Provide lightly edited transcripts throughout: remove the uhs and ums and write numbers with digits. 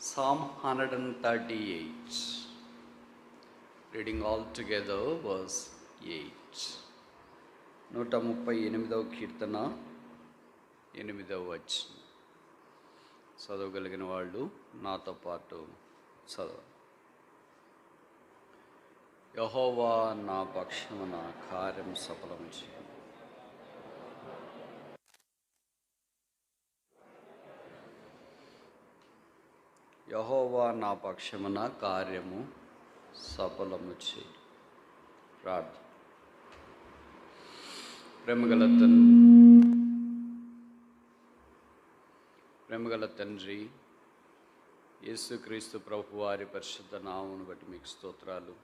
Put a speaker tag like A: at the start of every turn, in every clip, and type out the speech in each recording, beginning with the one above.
A: Psalm 138. Reading all together, verse 8. 138వ కీర్తన 8వ వచనం. చదవగలిగిన వాళ్ళు నాతో పాటు చదవండి. యెహోవా నా పక్షమున కార్యం సఫలం చేయును. యెహోవా నా పక్షమున కార్యము సఫలము చేయును. ప్రార్థన. ప్రేమగల తండ్రి, యేసుక్రీస్తు ప్రభు వారి పరిశుద్ధ నామమును బట్టి మీకు స్తోత్రాలు.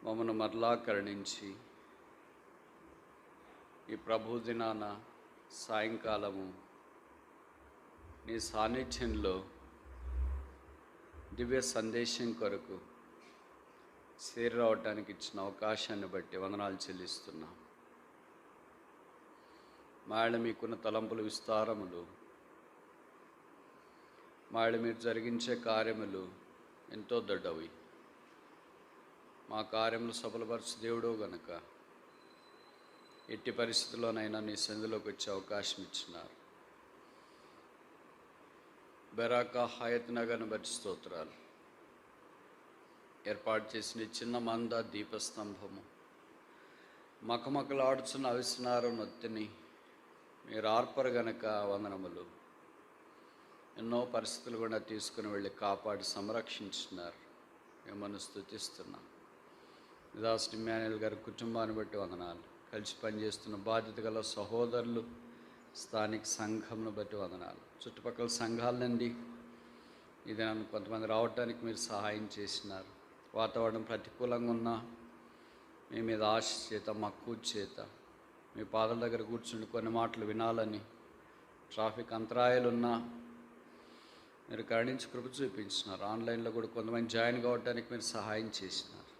A: మమ్మను మరలా కరుణించి ఈ ప్రభు దినాన సాయంకాలము నీ సాన్నిధ్యంలో దివ్య సందేశం కొరకు చేరవటానికి ఇచ్చిన అవకాశాన్ని బట్టి వందనాలు చెల్లిస్తున్నాం. మాయడ మీకున్న తలంపుల విస్తారములు, మాయడ మీరు జరిగించే కార్యములు ఎంతో దొడ్డవి. మా కార్యములు సఫలపరచు దేవుడు గనుక ఎట్టి పరిస్థితుల్లోనైనా నీ సంధిలోకి వచ్చే అవకాశం ఇచ్చినారు. బెరాకా హయత్ నగర్ను బట్టి స్తోత్రాలు. ఏర్పాటు చేసిన చిన్న మంద దీపస్తంభము, మకమకలాడుచున్న అవిసనారు నొత్తిని మీరు ఆర్పరు గనక వందనములు. ఎన్నో పరిస్థితులు కూడా తీసుకుని వెళ్ళి కాపాడి సంరక్షించినారు. మిమ్మల్ని స్తుతిస్తున్నాం. దాస్ ఇమ్మాన్యుయల్ గారి కుటుంబాన్ని బట్టి వందనాలు. కలిసి పనిచేస్తున్న బాధ్యత గల సహోదరులు, స్థానిక సంఘంను బట్టి వందనాలు. చుట్టుపక్కల సంఘాల నుండి ఇది నన్ను కొంతమంది రావడానికి మీరు సహాయం చేసినారు. వాతావరణం ప్రతికూలంగా ఉన్నా మీ మీద ఆశ చేత, మక్కువ చేత మీ పాదాల దగ్గర కూర్చుండి కొన్ని మాటలు వినాలని, ట్రాఫిక్ అంతరాయాలున్నా మీరు కరుణించి కృప చూపించినారు. ఆన్లైన్లో కూడా కొంతమంది జాయిన్ కావడానికి మీరు సహాయం చేసినారు.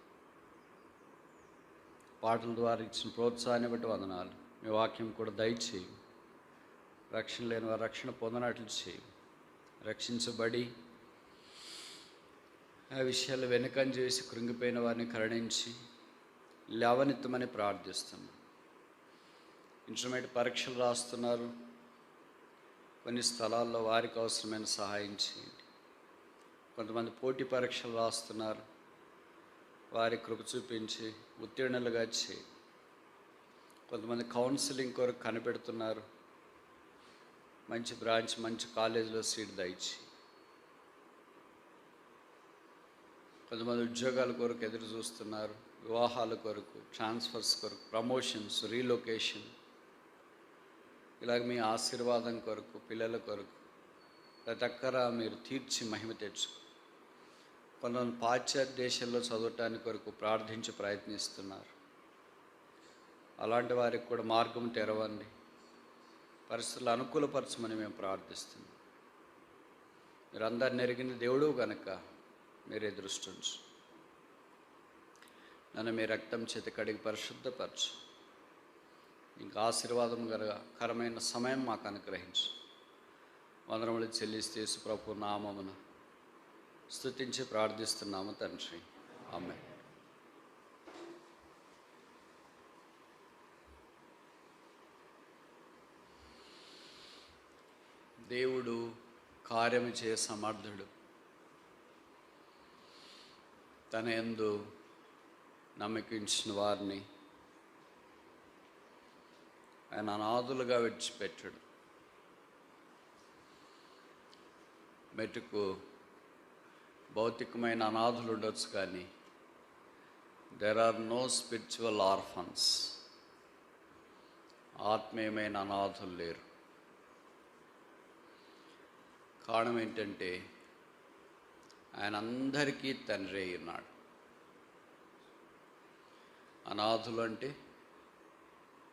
A: పాటల ద్వారా ఇచ్చిన ప్రోత్సాహాన్ని బట్టి వందనాలు. మీ వాక్యం కూడా దయచేయి. రక్షణ లేని వారు రక్షణ పొందనట్లు చేయి. రక్షించబడి ఆ విషయాలు వెనుకని చేసి కృంగిపోయిన వారిని కరుణించి లేవనెత్తమని ప్రార్థిస్తున్నాం. ఇంటర్మీడియట్ పరీక్షలు రాస్తున్నారు. కొన్ని స్థలాల్లో వారికి అవసరమైన సహాయం చేయండి. కొంతమంది పోటీ పరీక్షలు రాస్తున్నారు. వారి కృప చూపించి ఉత్తీర్ణులుగా చేయండి. కొంతమంది కౌన్సిలింగ్ కొరకు కనిపెడుతున్నారు. మంచి బ్రాంచ్, మంచి కాలేజీలో సీట్ దయచి. కొంతమంది ఉద్యోగాల కొరకు ఎదురు చూస్తున్నారు. వివాహాల కొరకు, ట్రాన్స్ఫర్స్ కొరకు, ప్రమోషన్స్, రీలొకేషన్, ఇలాగ మీ ఆశీర్వాదం కొరకు, పిల్లల కొరకు ప్రతి ఒక్కరా మీరు తీర్చి మహిమ తెచ్చుకో. కొంతమంది పాశ్చాత్య దేశాల్లో చదవటానికి కొరకు ప్రార్థించి ప్రయత్నిస్తున్నారు. అలాంటి వారికి కూడా మార్గం తెరవండి. పరిస్థితులు అనుకూలపరచమని మేము ప్రార్థిస్తున్నాం. మీరు అందరిని ఎరిగిన దేవుడు కనుక మీరే దృష్టించు. నన్ను మీ రక్తం చేత కడిగి పరిశుద్ధపరచు. ఇంకా ఆశీర్వాదం కరమైన సమయం మాకు అనుగ్రహించు. వందనములు చెల్లిస్తే యేసు ప్రభు నామమున స్తుతించి ప్రార్థిస్తున్నాము తండ్రి. ఆమేన్. దేవుడు కార్యము చేయ సమర్థుడు. తన యందు నమ్మకించిన వారిని ఆయన అనాథులుగా విడిచిపెట్టాడు. మెట్టుకు భౌతికమైన అనాథులు ఉండొచ్చు, కానీ there are no spiritual orphans. ఆత్మీయమైన అనాథులు లేరు. కారణం ఏంటంటే ఆయన అందరికీ తండ్రి అయి ఉన్నాడు. అనాథులు అంటే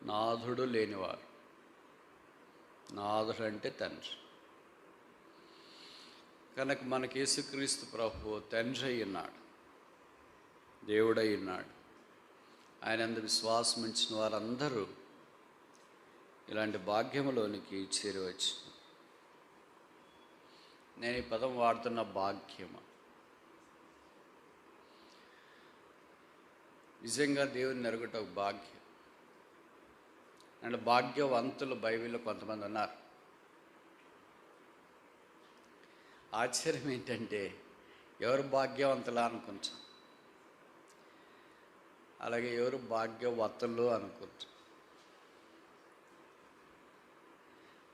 A: నాథుడు లేనివారు. నాథుడు అంటే తండ్రి. కనుక మనకి యేసుక్రీస్తు ప్రభు తండ్రి అయి ఉన్నాడు, దేవుడై ఉన్నాడు. ఆయన అందు విశ్వాసం ఉంచిన వారందరూ ఇలాంటి భాగ్యములోనికి చేరవచ్చు. నేను ఈ పదం వాడుతున్న భాగ్యము. నిజంగా దేవుని ఎరుగుట ఒక భాగ్యం. అండ్ భాగ్యవంతులు బైబిల్లో కొంతమంది ఉన్నారు. ఆశ్చర్యం ఏంటంటే ఎవరు భాగ్యవంతులా అనుకుంటాం, అలాగే ఎవరు భాగ్యవతులు అనుకుంటాం.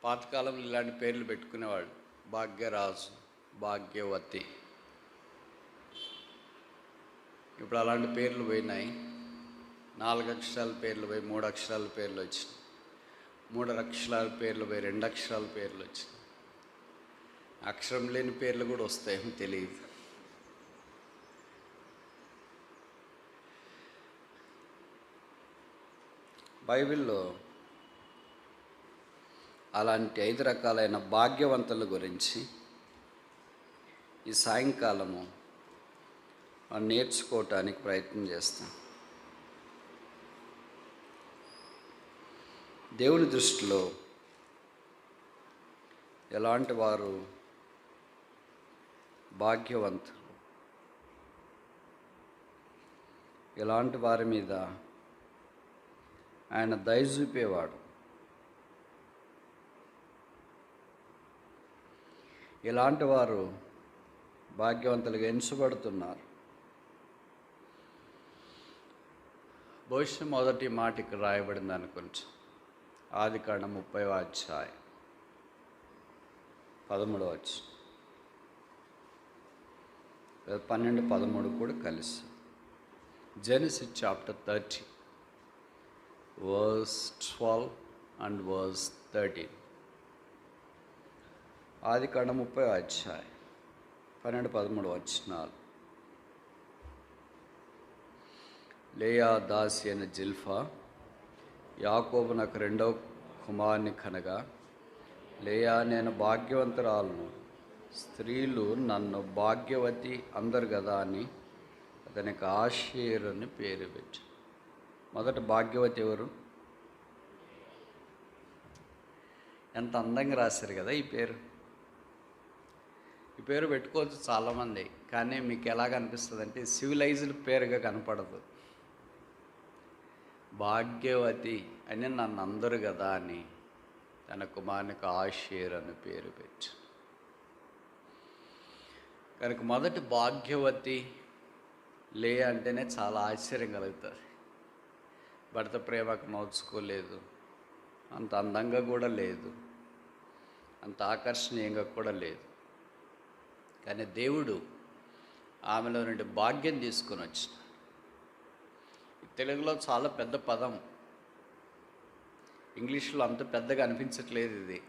A: పాతకాలంలో ఇలాంటి పేర్లు పెట్టుకునేవాళ్ళు, భాగ్యరాజు, భాగ్యవతి. ఇప్పుడు అలాంటి పేర్లు పోయినాయి. 4 అక్షరాల పేర్లు పోయి 3 అక్షరాల పేర్లు వచ్చినాయి. 3 అక్షరాల పేర్లు పోయి 2 అక్షరాల పేర్లు వచ్చినాయి. అక్షరం లేని పేర్లు కూడా వస్తాయేమో తెలియదు. బైబిల్లో అలాంటి 5 రకాలైన భాగ్యవంతుల గురించి ఈ సాయంకాలము నేర్చుకోవటానికి ప్రయత్నం చేస్తాం. దేవుని దృష్టిలో ఎలాంటి వారు భాగ్యవంతులు, ఎలాంటి వారి మీద ఆయన దయ చూపేవాడు, ఎలాంటి వారు భాగ్యవంతులుగా ఎంచబడుతున్నారు. బహుశా మొదటి మాట ఇక్కడ రాయబడింది అనుకుంటా. ఆదికాండం 30వ అధ్యాయం 13వ వచనం, 12, 13 కూడా కలిసి. Genesis chapter 30 verse 12 and verse 13. ఆదికాండం 30వ అధ్యాయం 12, 13 వచనాలు. లేయా దాసి అయిన జిల్ఫా యాకోబు నాకు 2వ కుమారుని కనగా, లేయా నేను భాగ్యవంతురాలను, స్త్రీలు నన్ను భాగ్యవతి అందరు కదా అని అతనికి ఆషేర్ అని పేరు పెట్టి. మొదట భాగ్యవతి ఎవరు? ఎంత అందంగా రాశారు కదా ఈ పేరు. ఈ పేరు పెట్టుకోవచ్చు చాలామంది, కానీ మీకు ఎలాగ అనిపిస్తుంది అంటే సివిలైజ్డ్ పేరుగా కనపడదు. భాగ్యవతి అని నన్ను అందరు కదా అని తన కుమారునికి ఆషేర్ అని పేరు పెట్టి. కనుక మొదటి భాగ్యవతి లే అంటేనే చాలా ఆశ్చర్యం కలుగుతుంది. భర్త ప్రేమకు నోచుకోలేదు, అంత అందంగా కూడా లేదు, అంత ఆకర్షణీయంగా కూడా లేదు. కానీ దేవుడు ఆమెలో నుండి భాగ్యం తీసుకొని వచ్చిన. తెలుగులో చాలా పెద్ద పదం, ఇంగ్లీష్లో అంత పెద్దగా అనిపించట్లేదు. ఇది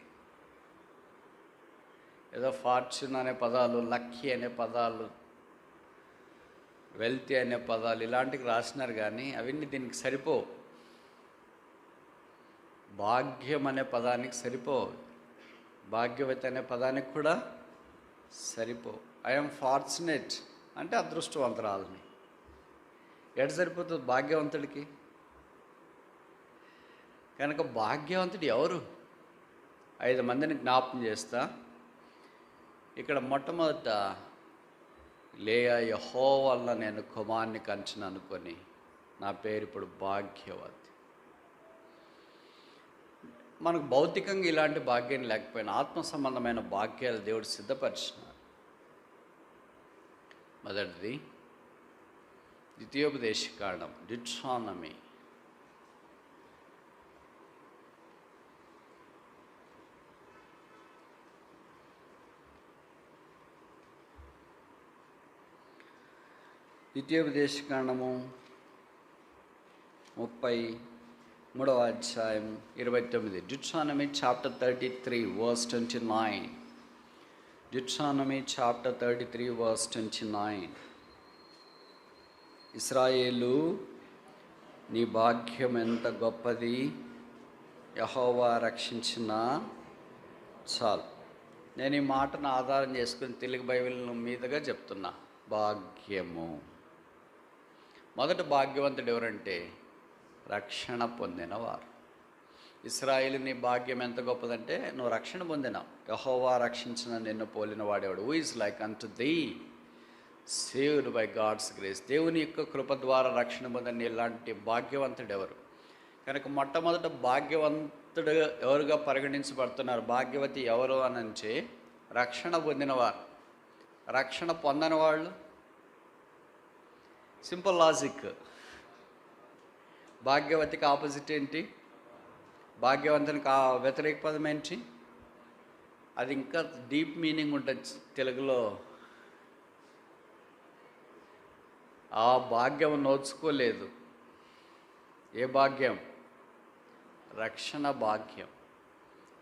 A: ఏదో ఫార్చ్యూన్ అనే పదాలు, లక్కీ అనే పదాలు, వెల్తీ అనే పదాలు ఇలాంటివి రాసినారు, కానీ అవన్నీ దీనికి సరిపోవు. భాగ్యం అనే పదానికి సరిపోవు, భాగ్యవతి అనే పదానికి కూడా సరిపోవు. ఐఎమ్ ఫార్చునేట్ అంటే అదృష్టవంతురాలని. ఎట సరిపోతుంది భాగ్యవంతుడికి? కనుక భాగ్యవంతుడు ఎవరు? 5 మందిని జ్ఞాపకం చేస్తా. ఇక్కడ మొట్టమొదట లేయా యెహోవా వల్ల నేను కుమారుని కంచను అనుకొని నా పేరు ఇప్పుడు భాగ్యవతి. మనకు భౌతికంగా ఇలాంటి భాగ్యం లేకపోయినా ఆత్మ సంబంధమైన భాగ్యాలు దేవుడు సిద్ధపరిచినాడు. మొదటిది ద్వితీయోపదేశకాండం, డిట్రానమీ. ద్వితీయోపదేశకాండము 33వ అధ్యాయం 29. Deuteronomy chapter 33 verse 29. Deuteronomy chapter 33 verse 29. ఇశ్రాయేలు, నీ భాగ్యం ఎంత గొప్పది, యెహోవా రక్షించిన చాలు. నేను ఈ మాటను ఆధారం చేసుకుని తెలుగు బైబిల్ మీదుగా చెప్తున్నా. భాగ్యము. మొదట భాగ్యవంతుడు ఎవరంటే రక్షణ పొందినవారు. ఇశ్రాయేలు నీ భాగ్యం ఎంత గొప్పదంటే నువ్వు రక్షణ పొందినావు. యెహోవా రక్షించిన నిన్ను పోలిన వాడేవాడు. హూ ఈజ్ లైక్ అంటు దీ సేవ్డ్ బై గాడ్స్ గ్రేస్. దేవుని యొక్క కృప ద్వారా రక్షణ పొందని ఇలాంటి భాగ్యవంతుడు ఎవరు? కనుక మొట్టమొదట భాగ్యవంతుడు ఎవరుగా పరిగణించబడుతున్నారు? భాగ్యవతి ఎవరు అని అంటే రక్షణ పొందినవారు. రక్షణ పొందని వాళ్ళు సింపుల్ లాజిక్. భాగ్యవతికి ఆపోజిట్ ఏంటి? భాగ్యవంతునికి వ్యతిరేక పదం ఏంటి? అది ఇంకా డీప్ మీనింగ్ ఉంటుంది తెలుగులో. ఆ భాగ్యం నోచుకోలేదు. ఏ భాగ్యం? రక్షణ భాగ్యం.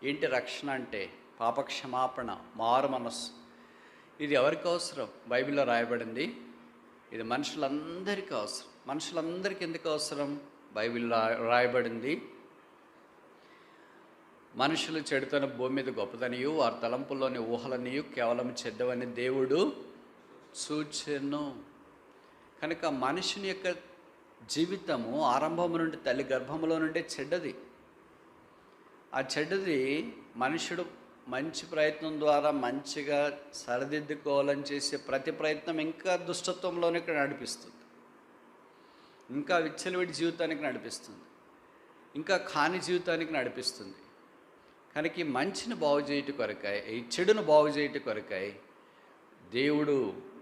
A: ఏంటి రక్షణ అంటే? పాపక్షమాపణ, మారు మనస్సు. ఇది ఎవరికి అవసరం? బైబిల్లో రాయబడింది. ఇది మనుషులందరికీ అవసరం. మనుషులందరికీ ఎందుకు అవసరం? బైబిల్లో రాయబడింది, మనుషులు చెడుతన భూమి మీద గొప్పదనియు వారి తలంపుల్లోని ఊహలనియు కేవలం చెడ్డవని దేవుడు చూచెను. కనుక మనుషుని యొక్క జీవితము ఆరంభం నుండి తల్లి గర్భంలో నుండే చెడ్డది. ఆ చెడ్డది మనుషుడు మంచి ప్రయత్నం ద్వారా మంచిగా సరిదిద్దుకోవాలని చేసే ప్రతి ప్రయత్నం ఇంకా దుష్టత్వంలోనే ఇక్కడ నడిపిస్తుంది, ఇంకా విచ్చలవిడి జీవితానికి నడిపిస్తుంది, ఇంకా కాని జీవితానికి నడిపిస్తుంది. కనుక ఈ మంచిని బాగు చేయట కొరకాయ, ఈ చెడును బాగు చేయట కొరకాయ దేవుడు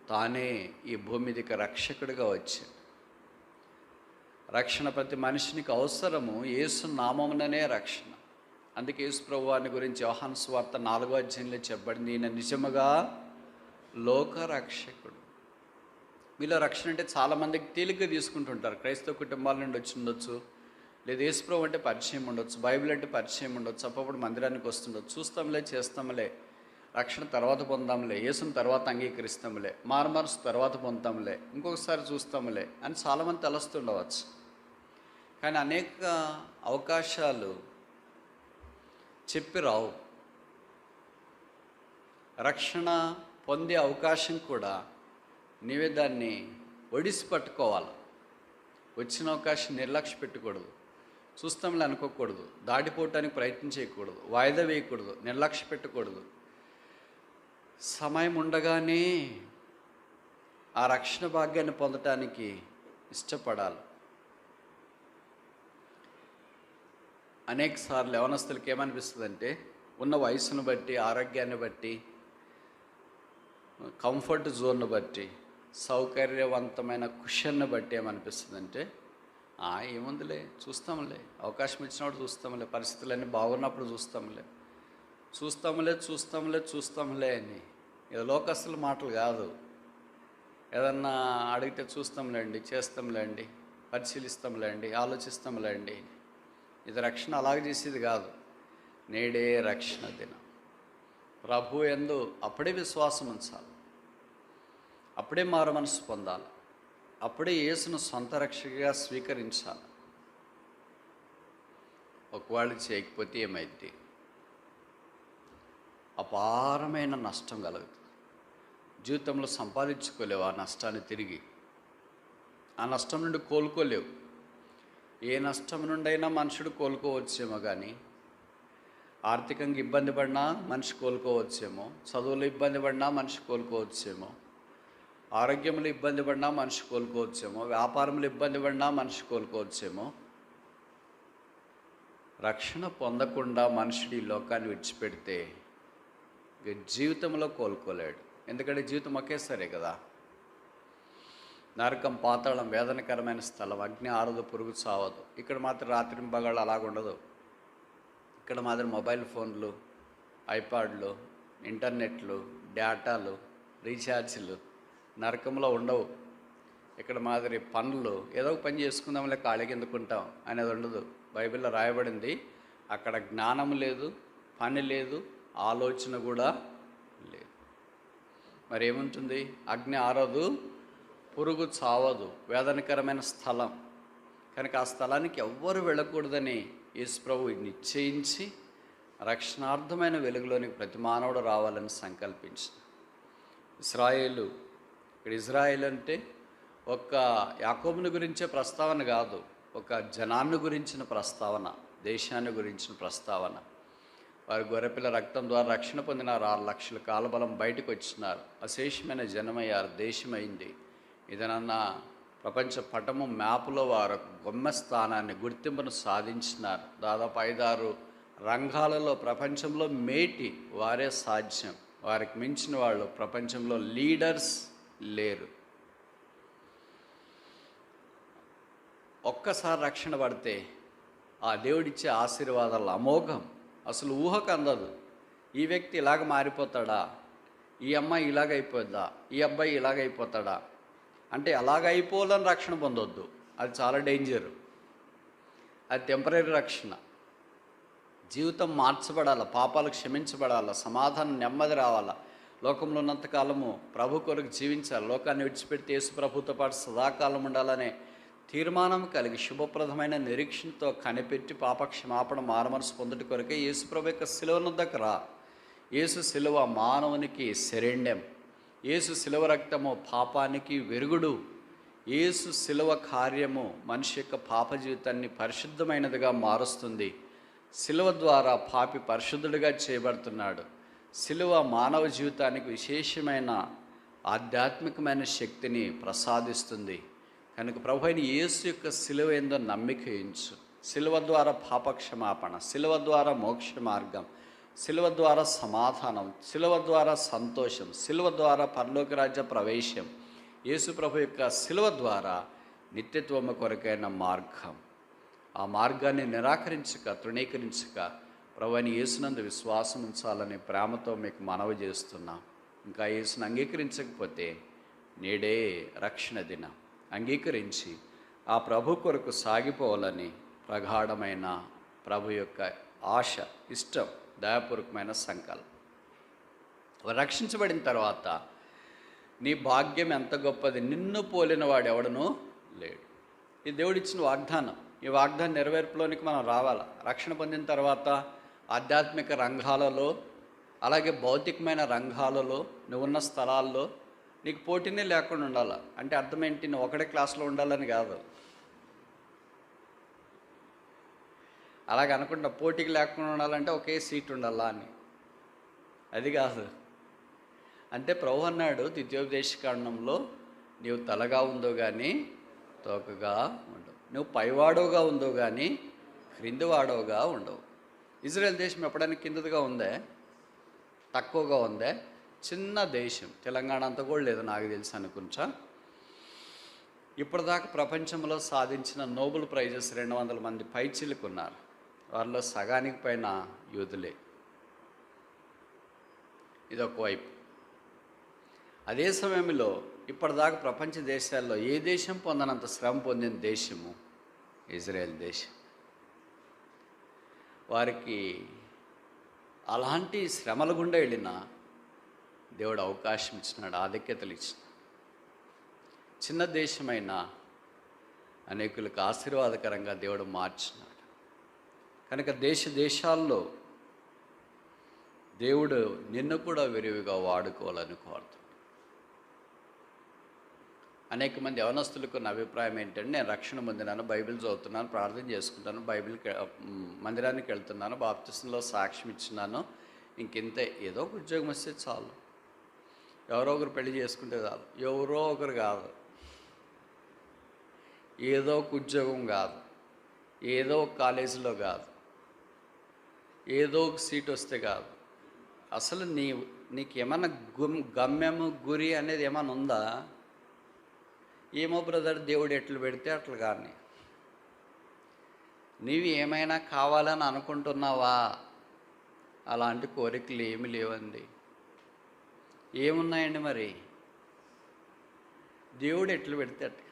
A: తానే ఈ భూమి మీదకి రక్షకుడిగా వచ్చాడు. రక్షణ ప్రతి మనిషినికి అవసరము. యేసు నామముననే రక్షణ. అందుకే యేసు ప్రభువాని గురించి యోహాను సువార్త 4వ అధ్యాయంలో చెప్పబడింది, ఈయన నిజముగా లోక రక్షకుడు. మీలో రక్షణ అంటే చాలామందికి తేలిగ్గా తీసుకుంటుంటారు. క్రైస్తవ కుటుంబాల నుండి వచ్చి ఉండొచ్చు, లేదా యేసు ప్రభు అంటే పరిచయం ఉండొచ్చు, బైబిల్ అంటే పరిచయం ఉండొచ్చు, అప్పుడు మందిరానికి వస్తుండొచ్చు. చూస్తాంలే, చేస్తాంలే, రక్షణ తర్వాత పొందాంలే, యేసుని తర్వాత అంగీకరిస్తాంలే, మారుమనసు తర్వాత పొందుతాంలే, ఇంకొకసారి చూస్తాంలే అని చాలామంది తలస్తుండవచ్చు. కానీ అనేక అవకాశాలు చెప్పి రావు. రక్షణ పొందే అవకాశం కూడా నీవే దాన్ని ఒడిసి పట్టుకోవాలి. వచ్చిన అవకాశం నిర్లక్ష్య పెట్టకూడదు, చూస్తాంలే అనుకోకూడదు, దాటిపోవటానికి ప్రయత్నం చేయకూడదు, వాయిదా వేయకూడదు, నిర్లక్ష్య పెట్టకూడదు. సమయం ఉండగానే ఆ రక్షణ భాగ్యాన్ని పొందటానికి ఇష్టపడాలి. అనేక సార్లు యవనస్తులకి ఏమనిపిస్తుందంటే ఉన్న వయసును బట్టి, ఆరోగ్యాన్ని బట్టి, కంఫర్ట్ జోన్ను బట్టి, సౌకర్యవంతమైన కుషన్ను బట్టి ఏమనిపిస్తుందంటే ఏముందిలే, చూస్తాంలే, అవకాశం ఇచ్చినప్పుడు చూస్తాంలే, పరిస్థితులన్నీ బాగున్నప్పుడు చూస్తాంలే అని. ఇది లోకస్తుల మాటలు కాదు. ఏదన్నా అడిగితే చూస్తాంలేండి, చేస్తాంలేండి, పరిశీలిస్తాంలేండి, ఆలోచిస్తాంలేండి. ఇది రక్షణ అలాగే చేసేది కాదు. నేడే రక్షణ దినం. ప్రభు యందు అప్పుడే విశ్వాసం ఉంచాలి, అప్పుడే మారు మనసు పొందాలి, అప్పుడే యేసును సొంత రక్షగా స్వీకరించాలి. ఒకవేళ చేయకపోతే ఏమైంది? అపారమైన నష్టం కలుగుతుంది. జీవితంలో సంపాదించుకోలేవు ఆ నష్టాన్ని తిరిగి. ఆ నష్టం నుండి కోలుకోలేవు. ఏ నష్టం నుండైనా మనుషుడు కోలుకోవచ్చేమో, కానీ ఆర్థికంగా ఇబ్బంది పడినా మనిషి కోలుకోవచ్చేమో, చదువులో ఇబ్బంది పడినా మనిషి కోలుకోవచ్చేమో, ఆరోగ్యంలో ఇబ్బంది పడినా మనిషి కోలుకోవచ్చేమో, వ్యాపారంలో ఇబ్బంది పడినా మనిషి కోలుకోవచ్చేమో. రక్షణ పొందకుండా మనుషుడు ఈ లోకాన్ని విడిచిపెడితే ఇక జీవితంలో కోలుకోలేడు. ఎందుకంటే జీవితం ఒకేసారే కదా. నరకం, పాతాళం వేదనకరమైన స్థలం. అగ్ని ఆరదు, పురుగు చావదు. ఇక్కడ మాత్రం రాత్రి పగళ్ళు అలాగుండదు. ఇక్కడ మాత్రం మొబైల్ ఫోన్లు, ఐపాడ్లు, ఇంటర్నెట్లు, డేటాలు, రీఛార్జీలు నరకంలో ఉండవు. ఇక్కడ మాదిరి పనులు ఏదో ఒక పని చేసుకుందాంలే, ఖాళీకి ఎందుకుంటాం అనేది ఉండదు. బైబిల్లో రాయబడింది, అక్కడ జ్ఞానం లేదు, పని లేదు, ఆలోచన కూడా లేదు. మరి ఏముంటుంది? అగ్ని ఆరదు, పురుగు చావదు, వేదనకరమైన స్థలం. కనుక ఆ స్థలానికి ఎవ్వరు వెళ్ళకూడదని యేసు ప్రభువు నిశ్చయించి రక్షణార్థమైన వెలుగులోనికి ప్రతి మానవుడు రావాలని సంకల్పించింది. ఇశ్రాయేలు, ఇక్కడ ఇజ్రాయేల్ అంటే ఒక్క యాకోబుని గురించే ప్రస్తావన కాదు, ఒక జనాన్ని గురించిన ప్రస్తావన. దేశాన్ని గురించిన ప్రస్తావన. వారి గొర్రెపిల్ల రక్తం ద్వారా రక్షణ పొందినారు, 6 లక్షల కాలబలం బయటకు వచ్చినారు, అశేషమైన జనమయ్యారు, దేశమైంది. ఇదనన్నా ప్రపంచ పటము మ్యాప్లో వారు గమ్యస్థానాన్ని గుర్తింపును సాధించినారు. దాదాపు 5-6 రంగాలలో ప్రపంచంలో మేటి వారే సాధ్యం. వారికి మించిన వాళ్ళు ప్రపంచంలో లీడర్స్ లేరు. ఒక్కసారి రక్షణ పడితే ఆ దేవుడిచ్చే ఆశీర్వాదాలు అమోఘం, అసలు ఊహకు అందదు. ఈ వ్యక్తి ఇలాగ మారిపోతాడా, ఈ అమ్మాయి ఇలాగైపోద్దా, ఈ అబ్బాయి ఇలాగైపోతాడా అంటే అలాగైపోవాలని రక్షణ పొందొద్దు, అది చాలా డేంజరు. అది టెంపరీ రక్షణ. జీవితం మార్చబడాల, పాపాలు క్షమించబడాల, సమాధానం నెమ్మది రావాలా, లోకంలో ఉన్నంతకాలము ప్రభు కొరకు జీవించాలి, లోకాన్ని విడిచిపెడితే యేసు ప్రభుతో పాటు సదాకాలం ఉండాలనే తీర్మానం కలిగి శుభప్రదమైన నిరీక్షణతో కనిపెట్టి పాపక్షమాపణ మారమనసు పొందుట కొరకే యేసు ప్రభు యొక్క శిలువనొద్దకు రా. యేసు శిలువ మానవునికి శరణ్యం. యేసు శిలువ రక్తము పాపానికి వెరుగుడు. యేసు శిలువ కార్యము మనిషి యొక్క పాప జీవితాన్ని పరిశుద్ధమైనదిగా మారుస్తుంది. శిలువ ద్వారా పాపి పరిశుద్ధుడిగా చేయబడుతున్నాడు. శిలువ మానవ జీవితానికి విశేషమైన ఆధ్యాత్మికమైన శక్తిని ప్రసాదిస్తుంది. కనుక ప్రభు అయిన యేసు యొక్క శిలువ ఏందో నమ్మిక ఉంచు. శిలువ ద్వారా పాపక్షమాపణ, శిలువ ద్వారా మోక్ష మార్గం, శిలువ ద్వారా సమాధానం, శిలువ ద్వారా సంతోషం, శిలువ ద్వారా పరలోక రాజ్య ప్రవేశం, యేసు ప్రభు యొక్క శిలువ ద్వారా నిత్యత్వము కొరకైన మార్గం. ఆ మార్గాన్ని నిరాకరించక, తృణీకరించక ప్రభు అయిన యేసునందు విశ్వాసం ఉంచాలని ప్రేమతో మీకు మనవి చేస్తున్నాం. ఇంకా యేసును అంగీకరించకపోతే నేడే రక్షణ దినం. అంగీకరించి ఆ ప్రభు కొరకు సాగిపోవాలని ప్రగాఢమైన ప్రభు యొక్క ఆశ, ఇష్టం, దయాపూర్వకమైన సంకల్పం. రక్షించబడిన తర్వాత నీ భాగ్యం ఎంత గొప్పది, నిన్ను పోలిన వాడు ఎవడనూ లేడు. ఈ దేవుడిచ్చిన వాగ్దానం. ఈ వాగ్దానం నెరవేర్పులోనికి మనం రావాలి. రక్షణ పొందిన తర్వాత ఆధ్యాత్మిక రంగాలలో, అలాగే భౌతికమైన రంగాలలో, నువ్వున్న స్థలాల్లో నీకు పోటీనే లేకుండా ఉండాలి. అంటే అర్థం ఏంటి? నువ్వు ఒకటే క్లాస్లో ఉండాలని కాదు. అలాగే అనుకుంటా పోటీకి లేకుండా ఉండాలంటే ఒకే సీట్ ఉండాలా అని, అది కాదు. అంటే ప్రభు అన్నాడు ద్వితీయోపదేశకాండంలో, నీవు తలగా ఉందో కానీ తోకగా ఉండవు, నువ్వు పైవాడవుగా ఉందో కానీ క్రిందివాడవుగా ఉండవు. ఇజ్రాయెల్ దేశం ఎప్పుడైనా కిందదిగా ఉందే? తక్కువగా ఉందే? చిన్న దేశం, తెలంగాణ అంతా కూడా లేదు నాకు తెలుసు అనుకుంటా. ఇప్పటిదాకా ప్రపంచంలో సాధించిన నోబెల్ ప్రైజెస్ 200 మంది పైచిలుకున్నారు. వారిలో సగానికి పైన యూదులే. ఇదొక వైపు. అదే సమయంలో ఇప్పటిదాకా ప్రపంచ దేశాల్లో ఏ దేశం పొందనంత శ్రమ పొందిన దేశము ఇజ్రాయెల్ దేశం. వారికి అలాంటి శ్రమల గుండా వెళ్ళిన దేవుడు అవకాశం ఇచ్చినాడు, ఆధిక్యతలు ఇచ్చినాడు. చిన్న దేశమైన అనేకులకు ఆశీర్వాదకరంగా దేవుడు మార్చినాడు. కనుక దేశాల్లో దేవుడు నిన్ను కూడా విరివిగా వాడుకోవాలని కోరుతాడు. అనేక మంది యవనస్తులకు ఉన్న అభిప్రాయం ఏంటంటే, నేను రక్షణ పొందినాను, బైబిల్ చదువుతున్నాను, ప్రార్థన చేసుకుంటాను, మందిరానికి వెళ్తున్నాను, బాప్తిసంలో సాక్ష్యం ఇచ్చినాను, ఇంకింతే, ఏదో ఒక ఉద్యోగం వస్తే చాలు, ఎవరో ఒకరు పెళ్లి చేసుకుంటే చాలు. ఎవరో ఒకరు కాదు, ఏదో ఒక ఉద్యోగం కాదు, ఏదో ఒక కాలేజీలో కాదు, ఏదో ఒక సీట్ వస్తే కాదు. అసలు నీకేమన్నా గమ్యము, గురి అనేది ఏమైనా ఉందా? ఏమో బ్రదర్, దేవుడు ఎట్లు పెడితే అట్లు కానీ. నీవు ఏమైనా కావాలని అనుకుంటున్నావా? అలాంటి కోరికలు ఏమి లేవండి. ఏమున్నాయండి మరి? దేవుడు ఎట్లు పెడితే అట్లా.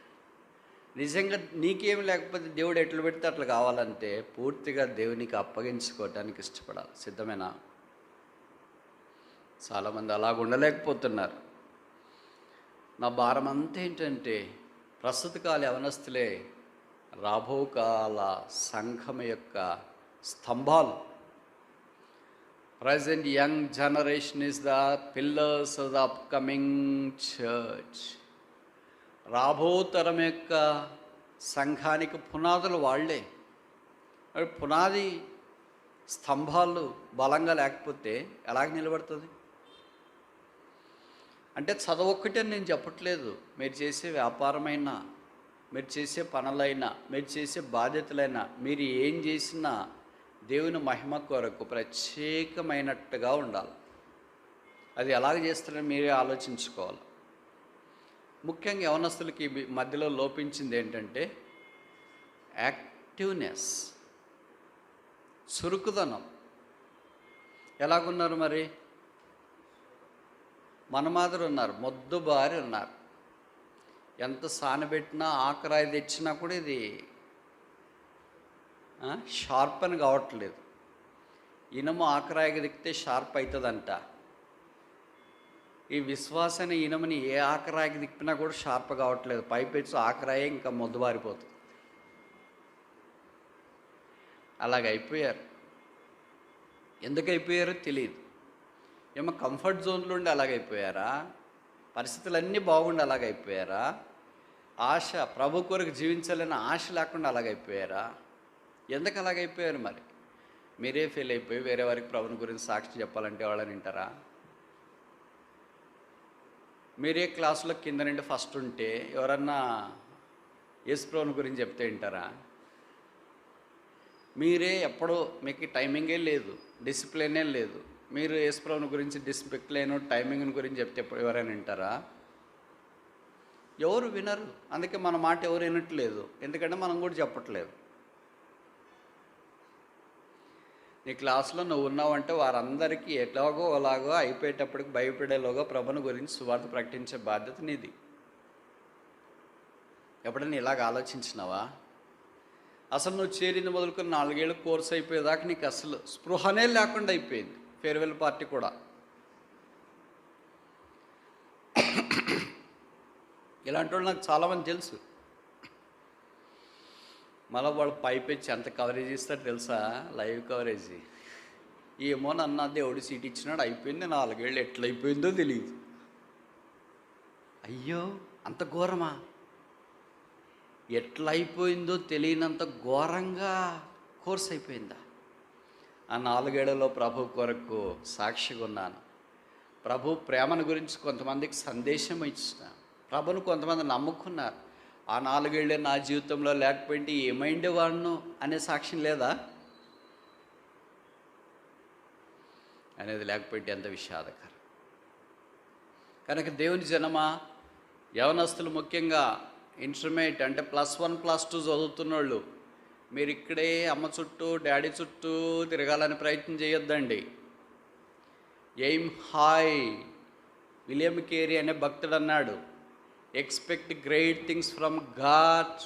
A: నిజంగా నీకేమి లేకపోతే దేవుడు ఎట్లు పెడితే అట్లా కావాలంటే పూర్తిగా దేవునికి అప్పగించుకోవటానికి ఇష్టపడాలి. సిద్ధమేనా? చాలామంది అలాగ ఉండలేకపోతున్నారు. నా భారం అంతా ఏంటంటే, ప్రస్తుత కాల యవనస్తులే రాబోకాల సంఘం యొక్క స్తంభాలు. Present young generation is the pillars of the upcoming church. రాబో తరం యొక్క సంఘానికి పునాదులు వాళ్ళే. మరి పునాది స్తంభాలు బలంగా లేకపోతే ఎలాగ నిలబడుతుంది? అంటే చదువు ఒక్కటే నేను చెప్పట్లేదు. మీరు చేసే వ్యాపారమైనా, మీరు చేసే పనులైనా, మీరు చేసే బాధ్యతలైనా, మీరు ఏం చేసినా దేవుని మహిమ కొరకు ప్రత్యేకమైనట్టుగా ఉండాలి. అది ఎలాగ చేస్తారని మీరే ఆలోచించుకోవాలి. ముఖ్యంగా యవనస్తులకి మధ్యలో లోపించింది ఏంటంటే యాక్టివ్నెస్, చురుకుదనం. ఎలాగున్నారు మరి? మన మాదిరి ఉన్నారు, మొద్దుబారి ఉన్నారు. ఎంత సానబెట్టినా ఆకరాయి తెచ్చినా కూడా ఇది షార్ప్ అని కావట్లేదు. ఇనుము ఆకరాయికి దిక్కితే షార్ప్ అవుతుందంట. ఈ విశ్వాసాన్ని ఇనుముని ఏ ఆకరాయికి దిక్కినా కూడా షార్ప్ కావట్లేదు. పైపెచ్చు ఆకరాయే ఇంకా మొద్దుబారిపోతుంది. అలాగైపోయారు. ఎందుకు అయిపోయారో తెలియదు. ఏమో కంఫర్ట్ జోన్లో ఉండి అలాగైపోయారా? పరిస్థితులన్నీ బాగుండి అలాగైపోయారా? ఆశ, ప్రభు కొరకు జీవించాలని ఆశ లేకుండా అలాగైపోయారా? ఎందుకు అలాగైపోయారు? మరి మీరే ఫెయిల్ అయిపోయి వేరే వారికి ప్రభుని గురించి సాక్షి చెప్పాలంటే వాళ్ళని వింటారా? మీరే క్లాసులో కింద నుండి ఫస్ట్ ఉంటే ఎవరన్నా యేసు ప్రభుని గురించి చెప్తే వింటారా? మీరే ఎప్పుడో మీకు టైమింగే లేదు, డిసిప్లినే లేదు, మీరు యేసు ప్రభుని గురించి డిసిప్లిన్ టైమింగ్ గురించి చెప్తే ఎప్పుడు ఎవరైనా వింటారా? ఎవరు వినరు. అందుకే మన మాట ఎవరు వినట్లేదు. ఎందుకంటే మనం కూడా చెప్పట్లేదు. నీ క్లాసులో నువ్వు ఉన్నావంటే వారందరికీ ఎలాగో అలాగో అయిపోయేటప్పటికి భయపడేలోగా ప్రభుని గురించి సువార్త ప్రకటించే బాధ్యత నీది. ఎప్పుడైనా ఇలాగ ఆలోచించినావా? అసలు నువ్వు చేరింది మొదలుకొని 4 ఏళ్ళ కోర్సు అయిపోయేదాకా నీకు అసలు స్పృహనే లేకుండా అయిపోయింది. ఫేర్వెల్ పార్టీ కూడా. ఇలాంటి వాళ్ళు నాకు చాలామంది తెలుసు. మళ్ళీ వాళ్ళు పైపెచ్చి ఎంత కవరేజ్ ఇస్తాడు తెలుసా? Live coverage. ఏమో నన్న దేవుడు సీట్ ఇచ్చినాడు, అయిపోయింది, 4 ఏళ్ళు ఎట్లయిపోయిందో తెలియదు. అయ్యో అంత ఘోరమా? ఎట్లయిపోయిందో తెలియనంత ఘోరంగా కోర్స్ అయిపోయిందా? ఆ 4 ఏళ్లలో ప్రభు కొరకు సాక్షిగా ఉన్నాను. ప్రభు ప్రేమను గురించి కొంతమందికి సందేశం ఇచ్చిన, ప్రభును కొంతమంది నమ్ముకున్నారు. ఆ 4 ఏళ్ళే నా జీవితంలో లేకపోయింటే ఏమైండేవాడును అనే సాక్ష్యం లేదా? అనేది లేకపోయింటే ఎంత విషాదకరం. కనుక దేవుని జనమా, యవనస్తులు ముఖ్యంగా ఇంటర్మీడియట్ అంటే +1 +2 చదువుతున్న వాళ్ళు, మీరు ఇక్కడే అమ్మ చుట్టూ డాడీ చుట్టూ తిరగాలని ప్రయత్నం చేయొద్దండి. Aim high. విలియం కేరీ అనే భక్తుడు అన్నాడు, expect great things from God,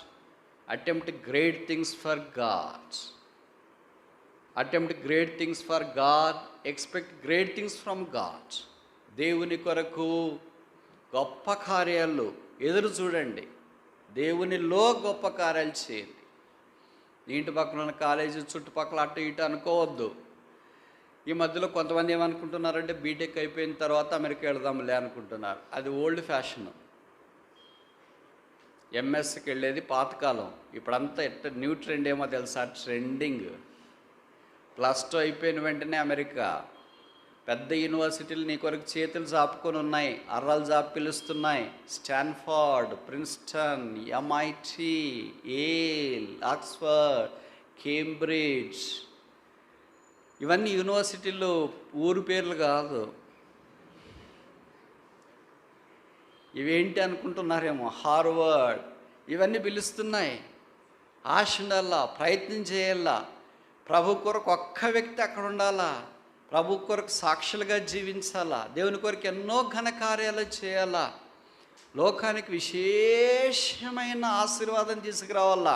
A: attempt great things for God. Attempt great things for God, expect great things from God. దేవుని కొరకు గొప్ప కార్యాలు ఎదురు చూడండి. దేవునిలో గొప్ప కార్యాలు చేయండి. ఇంటి పక్కన ఉన్న కాలేజీ చుట్టుపక్కల అటు ఇటు అనుకోవద్దు. ఈ మధ్యలో కొంతమంది ఏమనుకుంటున్నారంటే బీటెక్ అయిపోయిన తర్వాత అమెరికా వెళదాంలే అనుకుంటున్నారు. అది ఓల్డ్ ఫ్యాషన్. ఎంఎస్కి వెళ్ళేది పాతకాలం. ఇప్పుడంతా న్యూ ట్రెండ్ ఏమో తెలుసా? ట్రెండింగ్. +2 అయిపోయిన వెంటనే అమెరికా. పెద్ద యూనివర్సిటీలు నీ కొరకు చేతులు చాపుకొని ఉన్నాయి, అర్రాలు చాపి పిలుస్తున్నాయి. స్టాన్ఫర్డ్, ప్రిన్స్టన్, ఎంఐటి, ఏల్, ఆక్స్ఫర్డ్, కేంబ్రిడ్జ్, ఇవన్నీ యూనివర్సిటీలు ఊరు పేర్లు కాదు. ఇవేంటి అనుకుంటున్నారేమో, హార్వర్డ్, ఇవన్నీ పిలుస్తున్నాయి. ఆశ ఉండాలా, ప్రయత్నం చేయాలా. ప్రభు కొరకు ఒక్క వ్యక్తి అక్కడ ఉండాలా, ప్రభు కొరకు సాక్షులుగా జీవించాలా, దేవుని కొరకు ఎన్నో ఘన కార్యాలు చేయాలా, లోకానికి విశేషమైన ఆశీర్వాదం తీసుకురావాలా.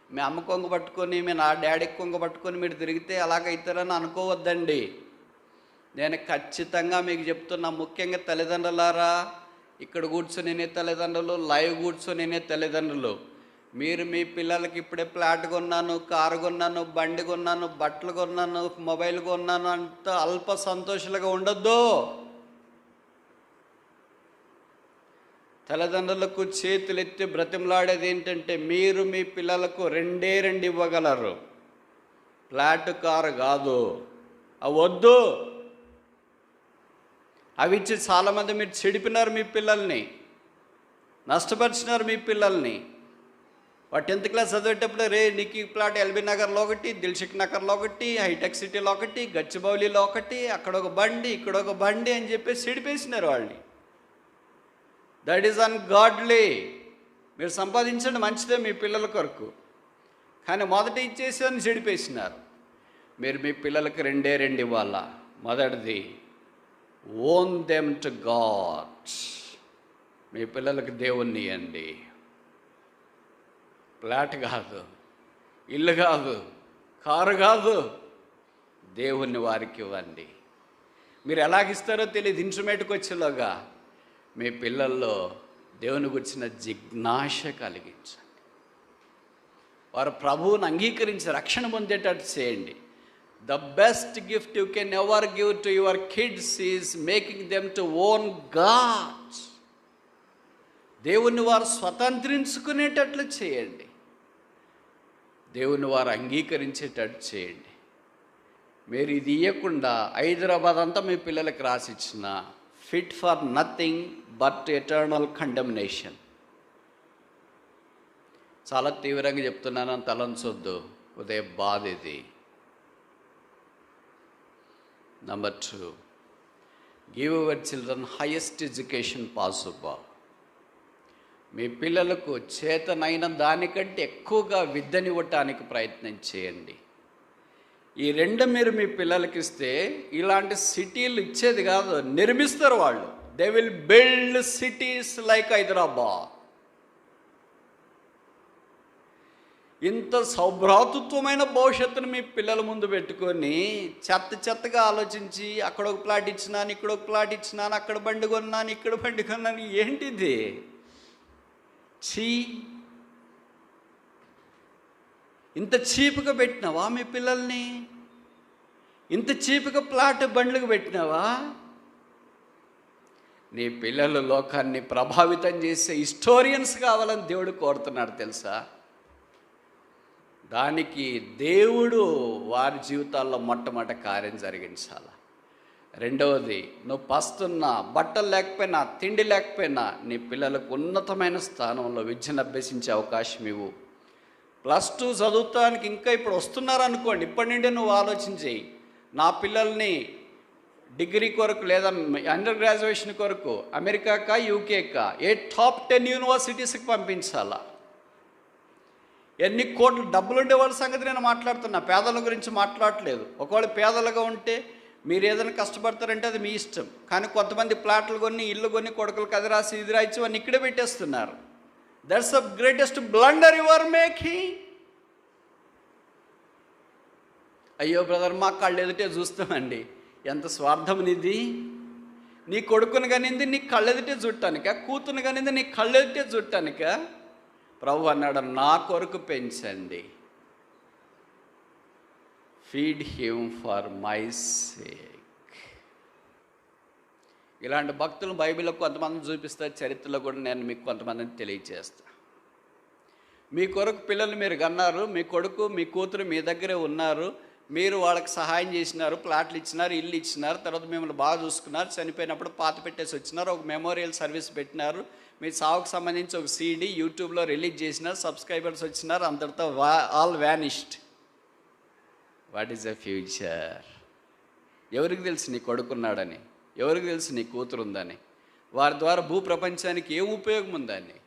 A: మీ అమ్మ కొంగ పట్టుకొని, మీ నా డాడీకి కొంగ పట్టుకొని మీరు తిరిగితే అలాగైతారని అనుకోవద్దండి. నేను ఖచ్చితంగా మీకు చెప్తున్నా, ముఖ్యంగా తల్లిదండ్రులారా, ఇక్కడ కూర్చొని తల్లిదండ్రులు, లైవ్ కూర్చొని తల్లిదండ్రులు, మీరు మీ పిల్లలకి ఇప్పుడే ఫ్లాట్ కొన్నాను, కారు కొన్నాను, బండి కొన్నాను, బట్టలు కొన్నాను, మొబైల్ కొన్నాను అంత అల్ప సంతోషాలుగా ఉండొద్దు. తల్లిదండ్రులకు చేతులెత్తి బ్రతిమలాడేది ఏంటంటే, మీరు మీ పిల్లలకు రెండు ఇవ్వగలరు, ఫ్లాట్ కారు కాదు. అవి వద్దు. అవి ఇచ్చి చాలామంది మీరు చెడిపినారు, మీ పిల్లల్ని నష్టపరిచినారు. మీ పిల్లల్ని వాడు 10th క్లాస్ చదివేటప్పుడు, నీకు ఈ ప్లాట్ ఎల్బీ నగర్లో ఒకటి, దిల్షుక్ నగర్లో ఒకటి, హైటెక్ సిటీలో ఒకటి, గచ్చిబౌలిలో ఒకటి, అక్కడ ఒక బండి, ఇక్కడ ఒక బండి అని చెప్పేసి చెడిపేసినారు వాళ్ళని. That is ungodly. మీరు సంపాదించండి, మంచిదే మీ పిల్లల కొరకు, కానీ మొదట ఇచ్చేసి అని చెడిపేసినారు. మీరు మీ పిల్లలకి రెండు ఇవ్వాలా. మొదటిది, ఓన్ దెమ్ టు గాడ్. మీ పిల్లలకి దేవుణ్ణి ఇవ్వండి. ఫ్లాట్ కాదు, ఇల్లు కాదు, కారు కాదు, దేవుణ్ణి వారికి ఇవ్వండి. మీరు ఎలాగిస్తారో తెలియదు. ఇంటర్మీడియట్కి వచ్చేలోగా మీ పిల్లల్లో దేవుని గురించిన జిజ్ఞాస కలిగించండి. వారు ప్రభువుని అంగీకరించి రక్షణ పొందేటట్టు చేయండి. The best gift you can ever give to your kids is making them to own God. దేవుణ్ణి వారు స్వతంత్రించుకునేటట్లు చేయండి. దేవుని వారు అంగీకరించేటట్టు చేయండి. మీరు ఇది ఇవ్వకుండా హైదరాబాద్ అంతా మీ పిల్లలకి రాసిచ్చిన fit for nothing but eternal condemnation. చాలా తీవ్రంగా చెప్తున్నాను, తలంచొద్దు. ఉదయం బాధ ఇది. Number 2, give your children highest education possible. మీ పిల్లలకు చేతనైన దానికంటే ఎక్కువగా విద్యనివ్వటానికి ప్రయత్నం చేయండి. ఈ రెండు మీరు మీ పిల్లలకి ఇస్తే ఇలాంటి సిటీలు ఇచ్చేది కాదు, నిర్మిస్తారు వాళ్ళు. They will build cities like Hyderabad. ఇంత సౌభ్రాతృత్వమైన భవిష్యత్తును మీ పిల్లల ముందు పెట్టుకొని చెత్తగా ఆలోచించి, అక్కడ ఒక ప్లాట్ ఇచ్చినాను, ఇక్కడ ఒక ప్లాట్ ఇచ్చినాను, అక్కడ బండి కొన్నాను, ఇక్కడ బండి కొన్నాను. ఏంటిది? చీ! ఇంత చీపుగా పెట్టినావా మీ పిల్లల్ని? ఇంత చీపుగా ప్లాట్ బండ్లకు పెట్టినావా? నీ పిల్లలు లోకాన్ని ప్రభావితం చేసే హిస్టోరియన్స్ కావాలని దేవుడు కోరుతున్నాడు తెలుసా? దానికి దేవుడు వారి జీవితాల్లో మొట్టమొదటి కార్యం జరిగించాలి. రెండవది, నువ్వు పస్తున్నా, బట్టలు లేకపోయినా, తిండి లేకపోయినా నీ పిల్లలకు ఉన్నతమైన స్థానంలో విద్యను అభ్యసించే అవకాశం ఇవ్వు. +2 చదువుతానికి ఇంకా ఇప్పుడు వస్తున్నారనుకోండి, ఇప్పటి నుండి నువ్వు ఆలోచించేయి. నా పిల్లల్ని డిగ్రీ కొరకు లేదా అండర్ గ్రాడ్యుయేషన్ కొరకు అమెరికాకా యూకేకా టాప్ 10 యూనివర్సిటీస్కి పంపించాలా. ఎన్ని కోట్లు డబ్బులుండే వాళ్ళ సంగతి నేను మాట్లాడుతున్నా, పేదల గురించి మాట్లాడలేదు. ఒకవేళ పేదలుగా ఉంటే మీరు ఏదైనా కష్టపడతారంటే అది మీ ఇష్టం. కానీ కొంతమంది ప్లాట్లు కొని, ఇల్లు కొని, కొడుకులకు అది రాసి ఇది రాయించి వాడిని ఇక్కడే పెట్టేస్తున్నారు. That's the greatest blunder you are making. అయ్యో బ్రదర్, మా కళ్ళు ఎదుటే చూస్తామండి. ఎంత స్వార్థం నిది. నీ కొడుకుని కనింది నీ కళ్ళెదుటే చూడటానిక, కూతురు కనింది నీ కళ్ళెదుటే చూడటానిక. ప్రభు అన్నాడు, నా కొరకు పెంచండి. Feed him for my sake. ఇలాంటి భక్తులు బైబిల్లో కొంతమందిని చూపిస్తే, చరిత్రలో కూడా నేను మీకు కొంతమందిని తెలియజేస్తా. మీ కొరకు పిల్లలు మీరు కన్నారు, మీ కొడుకు మీ కూతురు మీ దగ్గరే ఉన్నారు, మీరు వాళ్ళకి సహాయం చేసినారు, ప్లాట్లు ఇచ్చినారు, ఇల్లు ఇచ్చినారు, తర్వాత మిమ్మల్ని బాగా చూసుకున్నారు, చనిపోయినప్పుడు పాత పెట్టేసి వచ్చినారు, ఒక మెమోరియల్ సర్వీస్ పెట్టినారు, మీ సావుకు సంబంధించి ఒక CD యూట్యూబ్లో రిలీజ్ చేసినారు, సబ్స్క్రైబర్స్ వచ్చినారు, అంతటితో all vanished. What is the future? ఎవరికి తెలుసు నీ కొడుకున్నాడని? ఎవరికి తెలుసు నీ కూతురు ఉందని? వారి ద్వారా భూప్రపంచానికి ఏం ఉపయోగం ఉందని?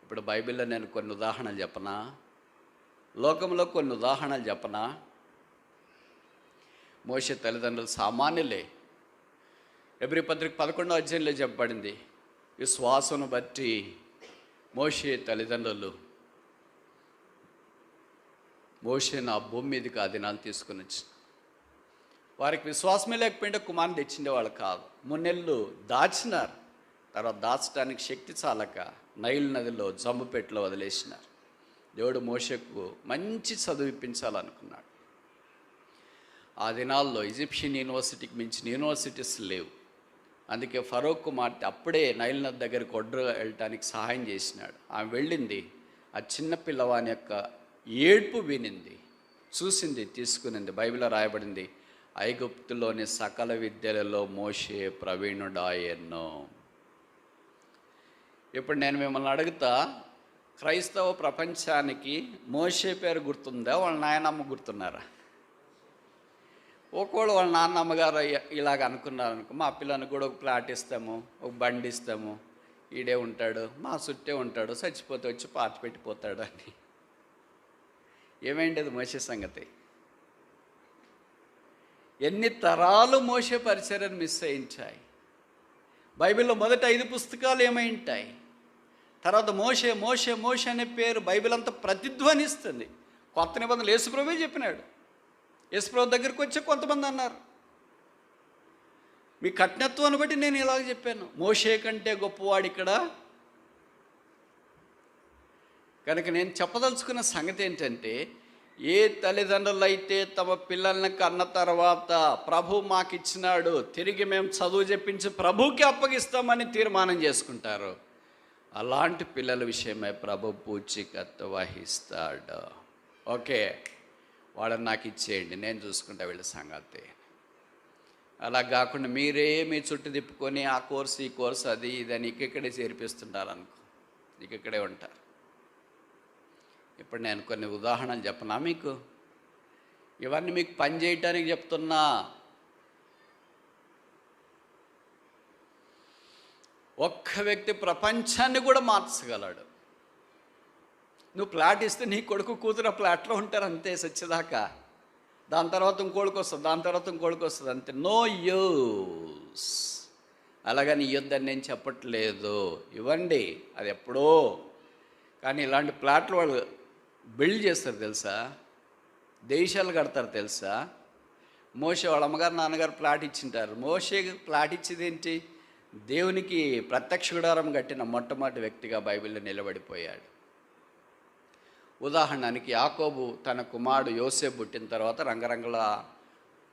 A: ఇప్పుడు బైబిల్లో నేను కొన్ని ఉదాహరణలు చెప్పనా? లోకంలో కొన్ని ఉదాహరణలు చెప్పనా? మోషే తల్లిదండ్రులు సామాన్యులే. ఎబ్రీ పత్రిక 11వ అధ్యాయంలో చెప్పబడింది, విశ్వాసను బట్టి మోషే తల్లిదండ్రులు మోషేను ఆ భూమి మీదకి ఆ దినాలు తీసుకుని వచ్చి, వారికి విశ్వాసమే లేకపోయింటే కుమారుని తెచ్చిండేవాళ్ళు కాదు. 3 నెలలు దాచినారు. తర్వాత దాచడానికి శక్తి చాలక నైల్ నదిలో జంబుపెట్టులో వదిలేసినారు. దేవుడు మోషేకు మంచి చదువు ఇప్పించాలనుకున్నాడు. ఆ దినాల్లో ఈజిప్షియన్ యూనివర్సిటీకి మించిన యూనివర్సిటీస్ లేవు. అందుకే ఫరో కుమార్తె అప్పుడే నైల్ నది దగ్గరికి ఒడ్డు వెళ్ళటానికి సహాయం చేసినాడు. ఆమె వెళ్ళింది, ఆ చిన్న పిల్లవాని యొక్క ఏడ్పు వినింది, చూసింది, తీసుకునింది. బైబిల్లో రాయబడింది, ఐగుప్తులోని సకల విద్యలలో మోషే ప్రవీణుడాయెను. ఇప్పుడు నేను మిమ్మల్ని అడుగుతా, క్రైస్తవ ప్రపంచానికి మోషే పేరు గుర్తుందా, వాళ్ళ నాయనమ్మ గుర్తున్నారా? ఒకవేళ వాళ్ళ నాన్నమ్మగారు ఇలాగ అనుకున్నారనుకో, మా పిల్లని కూడా ఒక ప్లాట్ ఇస్తాము, ఒక బండి ఇస్తాము, ఈడే ఉంటాడు, మా చుట్టే ఉంటాడు, చచ్చిపోతే వచ్చి పాత పెట్టిపోతాడు అని. ఏమైంది అది మోసే సంగతి? ఎన్ని తరాలు మోసే పరిచర్యను మిస్ అయించాయి. బైబిల్లో మొదటి 5 పుస్తకాలు ఏమైంటాయి, తర్వాత మోషే మోషే మోషే అనే పేరు బైబిల్ అంతా ప్రతిధ్వనిస్తుంది. కొత్త నిబంధనలు యేసుప్రభువే చెప్పినాడు. యేసుప్రభు దగ్గరికి వచ్చి కొంతమంది అన్నారు, మీ కఠినత్వాన్ని బట్టి నేను ఇలాగ చెప్పాను, మోషే కంటే గొప్పవాడు ఇక్కడ. కనుక నేను చెప్పదలుచుకున్న సంగతి ఏంటంటే, ఏ తల్లిదండ్రులు అయితే తమ పిల్లల్ని కన్న తర్వాత ప్రభు మాకు ఇచ్చినాడు, తిరిగి మేము చదువు చెప్పించి ప్రభుకి అప్పగిస్తామని తీర్మానం చేసుకుంటారు, అలాంటి పిల్లల విషయమై ప్రభు పూచీకత్తు వహిస్తాడు. ఓకే, వాళ్ళని నాకు ఇచ్చేయండి, నేను చూసుకుంటా వీళ్ళ సంగతి. అలా కాకుండా మీరే మీ చుట్టూ తిప్పుకొని ఆ కోర్సు ఈ కోర్సు అది ఇదని ఇక్కడే చేర్పిస్తుంటారు అనుకో, ఇక్కడే ఉంటారు. ఇప్పుడు నేను కొన్ని ఉదాహరణలు చెప్పనా మీకు? ఇవన్నీ మీకు పని చేయటానికి చెప్తున్నా. ఒక్క వ్యక్తి ప్రపంచాన్ని కూడా మార్చగలడు. నువ్వు ప్లాట్ ఇస్తే నీ కొడుకు కూతురు ఆ ప్లాట్లో ఉంటారు అంతే సచ్చేదాకా. దాని తర్వాత ఇంకోడికి వస్తుంది, దాని తర్వాత ఇంకోడికి వస్తుంది, అంతే. No use. అలాగని ఇవ్వద్దని నేను చెప్పట్లేదు, ఇవ్వండి, అది ఎప్పుడో. కానీ ఇలాంటి ప్లాట్లు వాళ్ళు బిల్డ్ చేస్తారు తెలుసా, దేశాలు కడతారు తెలుసా. మోషే వాళ్ళ అమ్మగారు నాన్నగారు ప్లాట్ ఇచ్చింటారు. మోషే ప్లాట్ ఇచ్చేది ఏంటి? దేవునికి ప్రత్యక్ష గుడారం కట్టిన మొట్టమొదటి వ్యక్తిగా బైబిల్లో నిలబడిపోయాడు. ఉదాహరణకి యాకోబు తన కుమారుడు యోసేపు పుట్టిన తర్వాత రంగరంగుల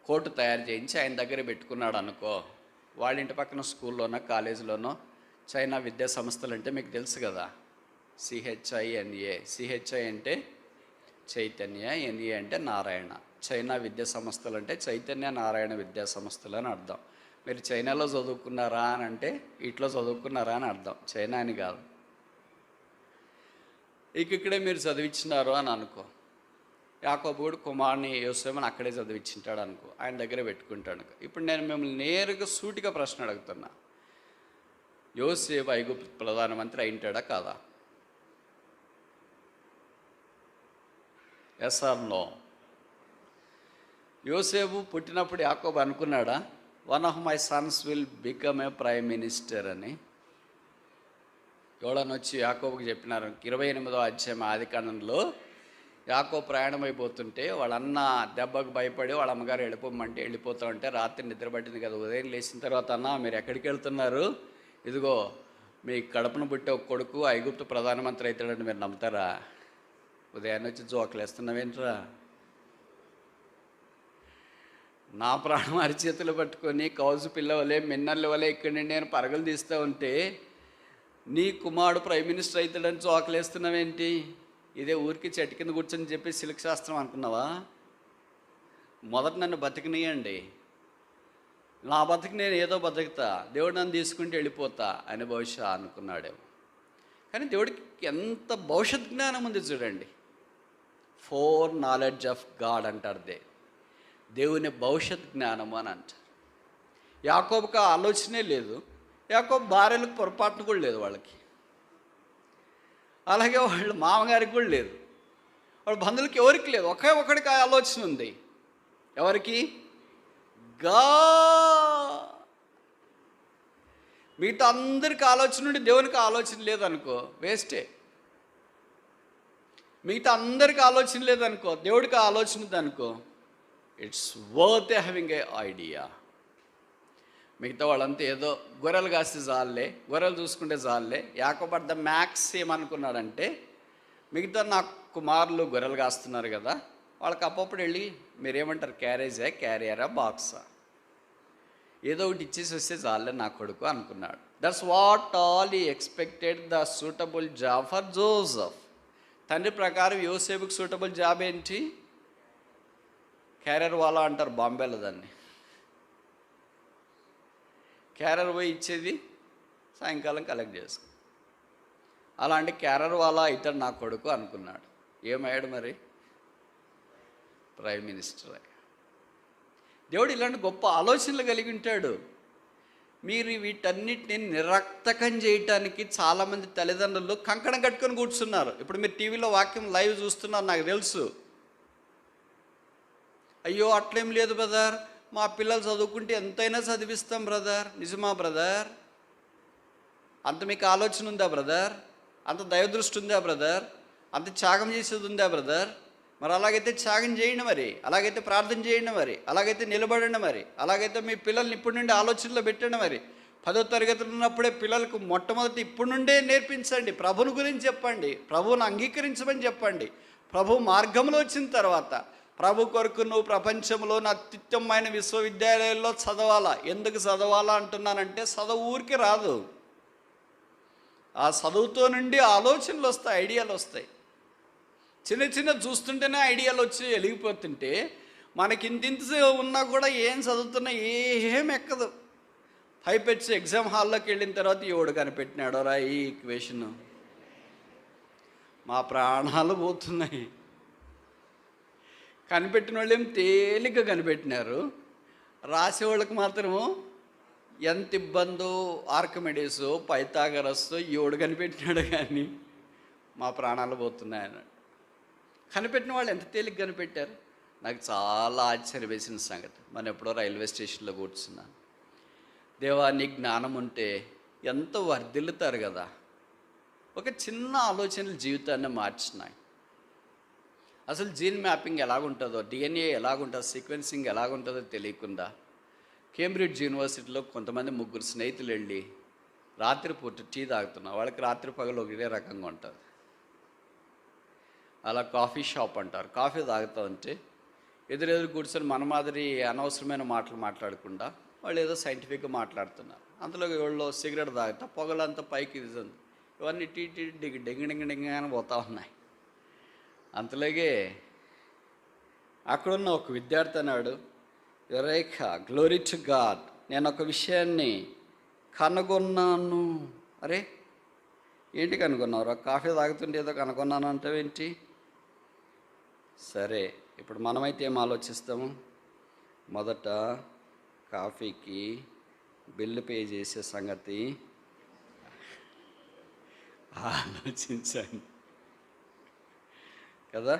A: కోటు తయారు చేయించి ఆయన దగ్గర పెట్టుకున్నాడు అనుకో. వాళ్ళ ఇంటి పక్కన స్కూల్లోనో కాలేజీలోనో చైనా విద్యా సంస్థలు అంటే మీకు తెలుసు కదా, CHINA. CHI అంటే చైతన్య, NA అంటే నారాయణ. చైనా విద్యా సంస్థలు అంటే చైతన్య నారాయణ విద్యా సంస్థలు అని అర్థం. మీరు చైనాలో చదువుకున్నారా అని అంటే ఇట్లా చదువుకున్నారా అని అర్థం, చైనా అని కాదు. ఇక్కడే మీరు చదివించినారు అని అనుకో. యాకోబు కూడా కుమారుని యోసేపుని అక్కడే చదివించింటాడు అనుకో, ఆయన దగ్గర పెట్టుకుంటాడు. ఇప్పుడు నేను మిమ్మల్ని నేరుగా సూటిగా ప్రశ్న అడుగుతున్నా, యోసేపు ఐగుప్తు ప్రధానమంత్రి అయింటాడా కాదా? Yes or no? యోసేపు పుట్టినప్పుడు యాకోబు అనుకున్నాడా, one of my sons will become a prime minister అని? ఎవడని వచ్చి యాకోబుకి చెప్పినారు. 28వ అధ్యాయం ఆదికాండంలో యాకోబు ప్రయాణం అయిపోతుంటే వాళ్ళ అన్న దెబ్బకు భయపడి వాళ్ళ అమ్మగారు వెళ్ళిపోమంటే వెళ్ళిపోతూ ఉంటే రాత్రి నిద్రపట్టింది కదా. ఉదయం లేచిన తర్వాత, అన్న మీరు ఎక్కడికి వెళ్తున్నారు? ఇదిగో మీ కడపను పుట్టే ఒక కొడుకు ఐగుప్తు ప్రధానమంత్రి అవుతాడని మీరు నమ్ముతారా? ఉదయాన్నే వచ్చి జోకలు వేస్తున్నావేంట్రా? నా ప్రాణం అరిచేతులు పట్టుకొని కౌజు పిల్ల వలె మిన్నర్ల వలె ఇక్కడి నేను పరుగులు తీస్తూ ఉంటే నీ కుమారుడు ప్రైమ్ మినిస్టర్ అవుతాడని జోకలేస్తున్నావేంటి? ఇదే ఊరికి చెట్టు కింద కూర్చొని చెప్పి సిల్క్ శాస్త్రం అనుకున్నావా? మొదట నన్ను బతికినీయండి, నా బతికి నేను ఏదో బతుకుతా, దేవుడు నన్ను తీసుకుంటే వెళ్ళిపోతా అని బహుశా అనుకున్నాడేమో. కానీ దేవుడికి ఎంత భవిష్యత్ జ్ఞానం ఉంది చూడండి. 4 నాలెడ్జ్ ఆఫ్ గాడ్ అంటారు, దేవుని భవిష్యత్ జ్ఞానము అని అంటారు. యాకోబుకి ఆ ఆలోచనే లేదు. యాకోబు భార్యలకు పొరపాటును కూడా లేదు వాళ్ళకి, అలాగే వాళ్ళ మామగారికి కూడా లేదు, వాళ్ళ బంధువులకి ఎవరికి లేదు. ఒకే ఒకడికి ఆ ఆలోచన ఉంది. ఎవరికి? మిగతా అందరికి ఆలోచన ఉండి దేవునికి ఆలోచన లేదనుకో, వేస్టే. మిగతా అందరికి ఆలోచన లేదనుకో, దేవుడికి ఆలోచన ఉందనుకో, it's worth having a idea. మిగతా వాళ్ళంతా ఏదో గొర్రెలు కాస్తే జాలే, గొర్రెలు చూసుకుంటే జాలే. యాకోబు ద మ్యాక్స్ ఏమనుకున్నాడంటే, మిగతా నా కుమారులు గొర్రెలు కాస్తున్నారు కదా, వాళ్ళకి అప్పప్పుడు వెళ్ళి మీరేమంటారు, క్యారేజా, క్యారియరా, బాక్సా, ఏదో ఒకటి ఇచ్చేసి వస్తే చాలే నా కొడుకు అనుకున్నాడు. దట్స్ వాట్ ఆల్ ఈ expected the suitable job for Joseph. తండ్రి ప్రకారం యోసేపుకి సూటబుల్ జాబ్ ఏంటి? క్యారియర్ వాలా అంటారు బాంబేలో దాన్ని. క్యారియర్ పోయి ఇచ్చేది సాయంకాలం కలెక్ట్ చేసుకో. అలాంటి క్యారియర్ వాలా ఇతడు నా కొడుకు అనుకున్నాడు. ఏమయ్యాడు మరి? Prime minister. దేవుడు ఇలాంటి గొప్ప ఆలోచనలు కలిగి ఉంటాడు. మీరు వీటన్నిటిని నిరర్థకం చేయటానికి చాలామంది తల్లిదండ్రులు కంకణం కట్టుకొని కూర్చున్నారు. ఇప్పుడు మీరు టీవీలో వాక్యం లైవ్ చూస్తున్నారు, నాకు తెలుసు. అయ్యో అట్లేం లేదు బ్రదర్, మా పిల్లలు చదువుకుంటే ఎంతైనా చదివిస్తాం బ్రదర్. నిజమా బ్రదర్? అంత మీకు ఆలోచన ఉందా బ్రదర్? అంత దైవదృష్టి ఉందా బ్రదర్? అంత త్యాగం చేసేది ఉందా బ్రదర్? మరి అలాగైతే త్యాగం చేయండి, మరి అలాగైతే ప్రార్థన చేయండి, మరి అలాగైతే నిలబడండి, మరి అలాగైతే మీ పిల్లల్ని ఇప్పటి నుండి ఆలోచనలో పెట్టండి. మరి 10వ తరగతిలో ఉన్నప్పుడే పిల్లలకు మొట్టమొదటి ఇప్పటి నుండే నేర్పించండి. ప్రభుని గురించి చెప్పండి, ప్రభువుని అంగీకరించమని చెప్పండి. ప్రభు మార్గంలో వచ్చిన తర్వాత ప్రభు కొరకు నువ్వు ప్రపంచంలో అత్యుత్తమమైన విశ్వవిద్యాలయాల్లో చదవాలా. ఎందుకు చదవాలా అంటున్నానంటే, చదువు ఊరికి రాదు. ఆ చదువుతో నుండి ఆలోచనలు వస్తాయి, ఐడియాలు వస్తాయి. చిన్న చిన్న చూస్తుంటేనే ఐడియాలు వచ్చి వెలిగిపోతుంటే మనకి ఇంత ఉన్నా కూడా ఏం చదువుతున్నా ఏం ఎక్కదు. పైపెచ్చి ఎగ్జామ్ హాల్లోకి వెళ్ళిన తర్వాత ఎవడు కనిపెట్టినాడో రా ఈ ఈక్వేషన్, మా ప్రాణాలు పోతున్నాయి. కనిపెట్టిన వాళ్ళు ఏం తేలిగ్గా కనిపెట్టినారు, రాసేవాళ్ళకి మాత్రము ఎంత ఇబ్బందో. ఆర్కిమిడీస్, పైథాగరస్ ఎవడు కనిపెట్టినాడు కానీ మా ప్రాణాలు పోతున్నాయి అన్నాడు. కనిపెట్టిన వాళ్ళు ఎంత తేలిక కనిపెట్టారు. నాకు చాలా ఆశ్చర్యం వేసిన సంగతి. మనం ఎప్పుడో రైల్వే స్టేషన్లో కూర్చున్నాను. దేవా నీ జ్ఞానం ఉంటే ఎంతో వర్ధిల్లుతారు కదా. ఒక చిన్న ఆలోచనలు జీవితాన్ని మార్చినాయి. అసలు జీన్ మ్యాపింగ్ ఎలాగుంటుందో, డిఎన్ఏ ఎలాగుంటుందో, సీక్వెన్సింగ్ ఎలాగుంటుందో తెలియకుండా కేంబ్రిడ్జ్ యూనివర్సిటీలో కొంతమంది 3 స్నేహితులు వెళ్ళి రాత్రిపూట టీ తాగుతున్నారు. వాళ్ళకి రాత్రి పగలు ఒకటే రకంగా ఉంటుంది. అలా కాఫీ షాప్ అంటారు. కాఫీ తాగుతూ ఉంటే ఎదురెదురు కూర్చొని మన మాదిరి అనవసరమైన మాటలు మాట్లాడకుండా వాళ్ళు ఏదో సైంటిఫిక్గా మాట్లాడుతున్నారు. అంతలో ఎవరిలో సిగరెట్ తాగుతా పొగలంతా పైకి ఇస్తుంది. ఇవన్నీ టీ టీ డింగ్ డింగ్ డింగ్ డింగ్ అని పోతూ ఉన్నాయి. అంతలాగే అక్కడున్న ఒక విద్యార్థి అన్నాడు, రేఖ గ్లోరీ టు గాడ్, నేను ఒక విషయాన్ని కనుగొన్నాను. అరే ఏంటి కనుగొన్నావు? కాఫీ తాగుతుంటే ఏదో కనుగొన్నాను అంటావేంటి? సరే, ఇప్పుడు మనమైతే ఏం ఆలోచిస్తాము? మొదట కాఫీకి బిల్లు పే చేసే సంగతి ఆలోచించండి కదా.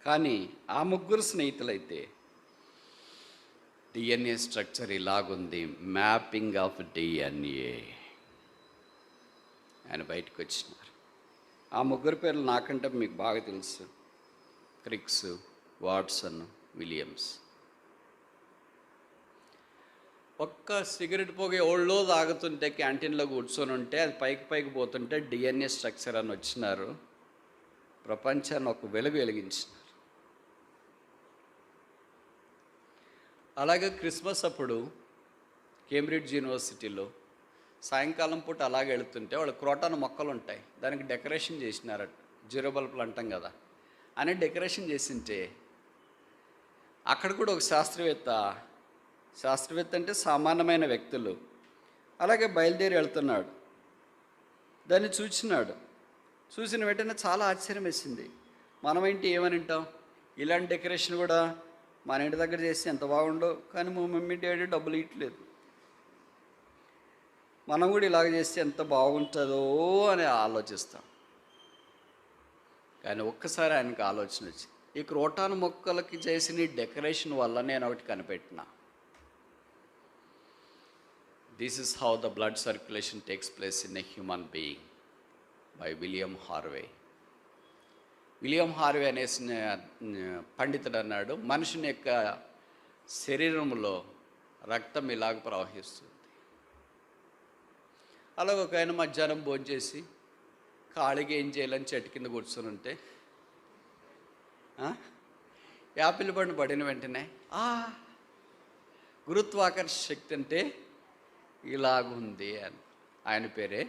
A: కానీ ఆ 3 స్నేహితులైతే డిఎన్ఏ స్ట్రక్చర్ ఇలాగుంది, మ్యాపింగ్ ఆఫ్ డిఎన్ఏ ఆయన బయటకు వచ్చినారు. ఆ 3 పేర్లు నాకంటే మీకు బాగా తెలుసు, క్రిక్స్, వాట్సన్, విలియమ్స్. ఒక్క సిగరెట్ పొగ ఎవళ్ళో తాగుతుంటే క్యాంటీన్లో కూర్చొని ఉంటే అది పైకి పోతుంటే డిఎన్ఏ స్ట్రక్చర్ అని వచ్చినారు. ప్రపంచాన్ని ఒక వెలుగు వెలిగించినారు. అలాగే క్రిస్మస్ అప్పుడు కేంబ్రిడ్జ్ యూనివర్సిటీలో సాయంకాలం పూట అలాగే వెళుతుంటే వాళ్ళు క్రోటాన్ మొక్కలు ఉంటాయి, దానికి డెకరేషన్ చేసినారట. జీరో బల్బులు అంటాం కదా అని డెకరేషన్ చేసింటే అక్కడ కూడా ఒక శాస్త్రవేత్త అంటే సామాన్యమైన వ్యక్తులు అలాగే బయలుదేరి వెళ్తున్నాడు. దాన్ని చూసిన వెంటనే చాలా ఆశ్చర్యం వేసింది. మనమేంటి ఏమని వింటాం, ఇలాంటి డెకరేషన్ కూడా మన ఇంటి దగ్గర చేస్తే ఎంత బాగుండో, కానీ మా మమ్మీ డాడీ డబ్బులు ఇవ్వట్లేదు, మనం కూడా ఇలాగ చేస్తే ఎంత బాగుంటుందో అని ఆలోచిస్తాం. కానీ ఒక్కసారి ఆయనకు ఆలోచన వచ్చింది, ఈ క్రోటాన్ మొక్కలకి చేసిన ఈ డెకరేషన్ వల్ల నేను ఒకటి కనిపెట్టిన. This is how the blood circulation takes place in a human being by William Harvey. William Harvey అనే పండితుడు అన్నాడు, మనుషుని యొక్క శరీరంలో రక్తం ఇలాగ ప్రవహిస్తుంది. అలాగ ఒక ఆయన మధ్యాహ్నం భోంచేసి ఖాళీగా ఏం చేయాలని చెట్టు కింద కూర్చొని ఉంటే యాపిల్ పండు పడిన వెంటనే గురుత్వాకర్షణ శక్తి అంటే ఇలాగుంది అని. ఆయన పేరే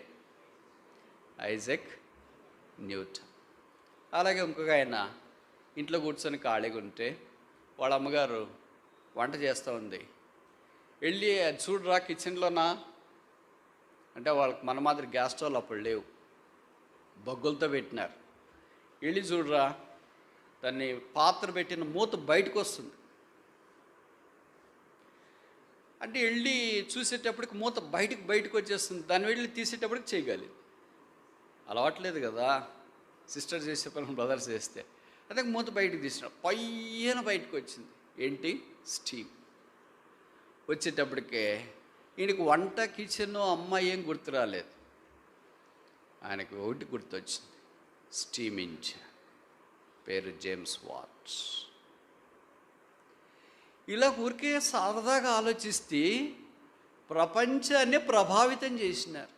A: ఐజాక్ న్యూటన్. అలాగే ఇంకొక ఆయన ఇంట్లో కూర్చొని ఖాళీగా ఉంటే వాళ్ళ అమ్మగారు వంట చేస్తూ ఉంది. వెళ్ళి అది చూడరా కిచెన్లోనా అంటే, వాళ్ళకి మన మాదిరి గ్యాస్ స్టవ్లు అప్పుడు లేవు, బొగ్గులతో పెట్టినారు. వెళ్ళి చూడరా, దాన్ని పాత్ర పెట్టిన మూత బయటకు వస్తుంది అంటే, వెళ్ళి చూసేటప్పటికి మూత బయటకు వచ్చేస్తుంది. దాన్ని వెళ్ళి తీసేటప్పటికి చేయగలిగింది. అలవాట్లేదు కదా సిస్టర్ చేసే పని బ్రదర్స్ చేస్తే. అదే మూత బయటకు తీసిన పయ్యన బయటకు వచ్చింది. ఏంటి? స్టీమ్. వచ్చేటప్పటికే ఈయనకి వంట, కిచెన్, అమ్మ ఏం గుర్తు రాలేదు. ఆయనకి ఒకటి గుర్తొచ్చింది, స్టీమ్ ఇంజిన్, పేరు జేమ్స్ వాట్. ఇలా ఊరికే సరదాగా ఆలోచిస్తే ప్రపంచాన్ని ప్రభావితం చేసినారు.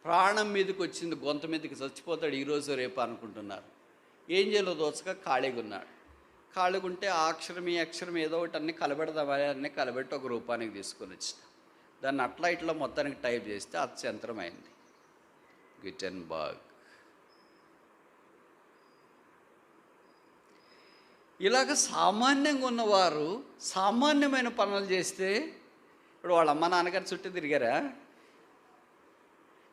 A: ప్రాణం మీదకి వచ్చింది, గొంత మీదకి చచ్చిపోతాడు ఈరోజు రేపు అనుకుంటున్నారు. ఏం చేయాలో దోచక ఖాళీగా ఉన్నాడు. ఖాళీగా ఉంటే ఆ అక్షరం ఈ అక్షరం ఏదో ఒకటి అన్నీ కలబెడదామని అన్నీ కలబెట్టి ఒక రూపానికి తీసుకొని వచ్చిన. దాన్ని అట్లా ఇట్లా మొత్తానికి టైప్ చేస్తే అత్యంతరం అయింది, గుటెన్బర్గ్. ఇలాగ సామాన్యంగా ఉన్నవారు సామాన్యమైన పనులు చేస్తే, ఇప్పుడు వాళ్ళ అమ్మ నాన్నగారు చుట్టూ తిరిగారా?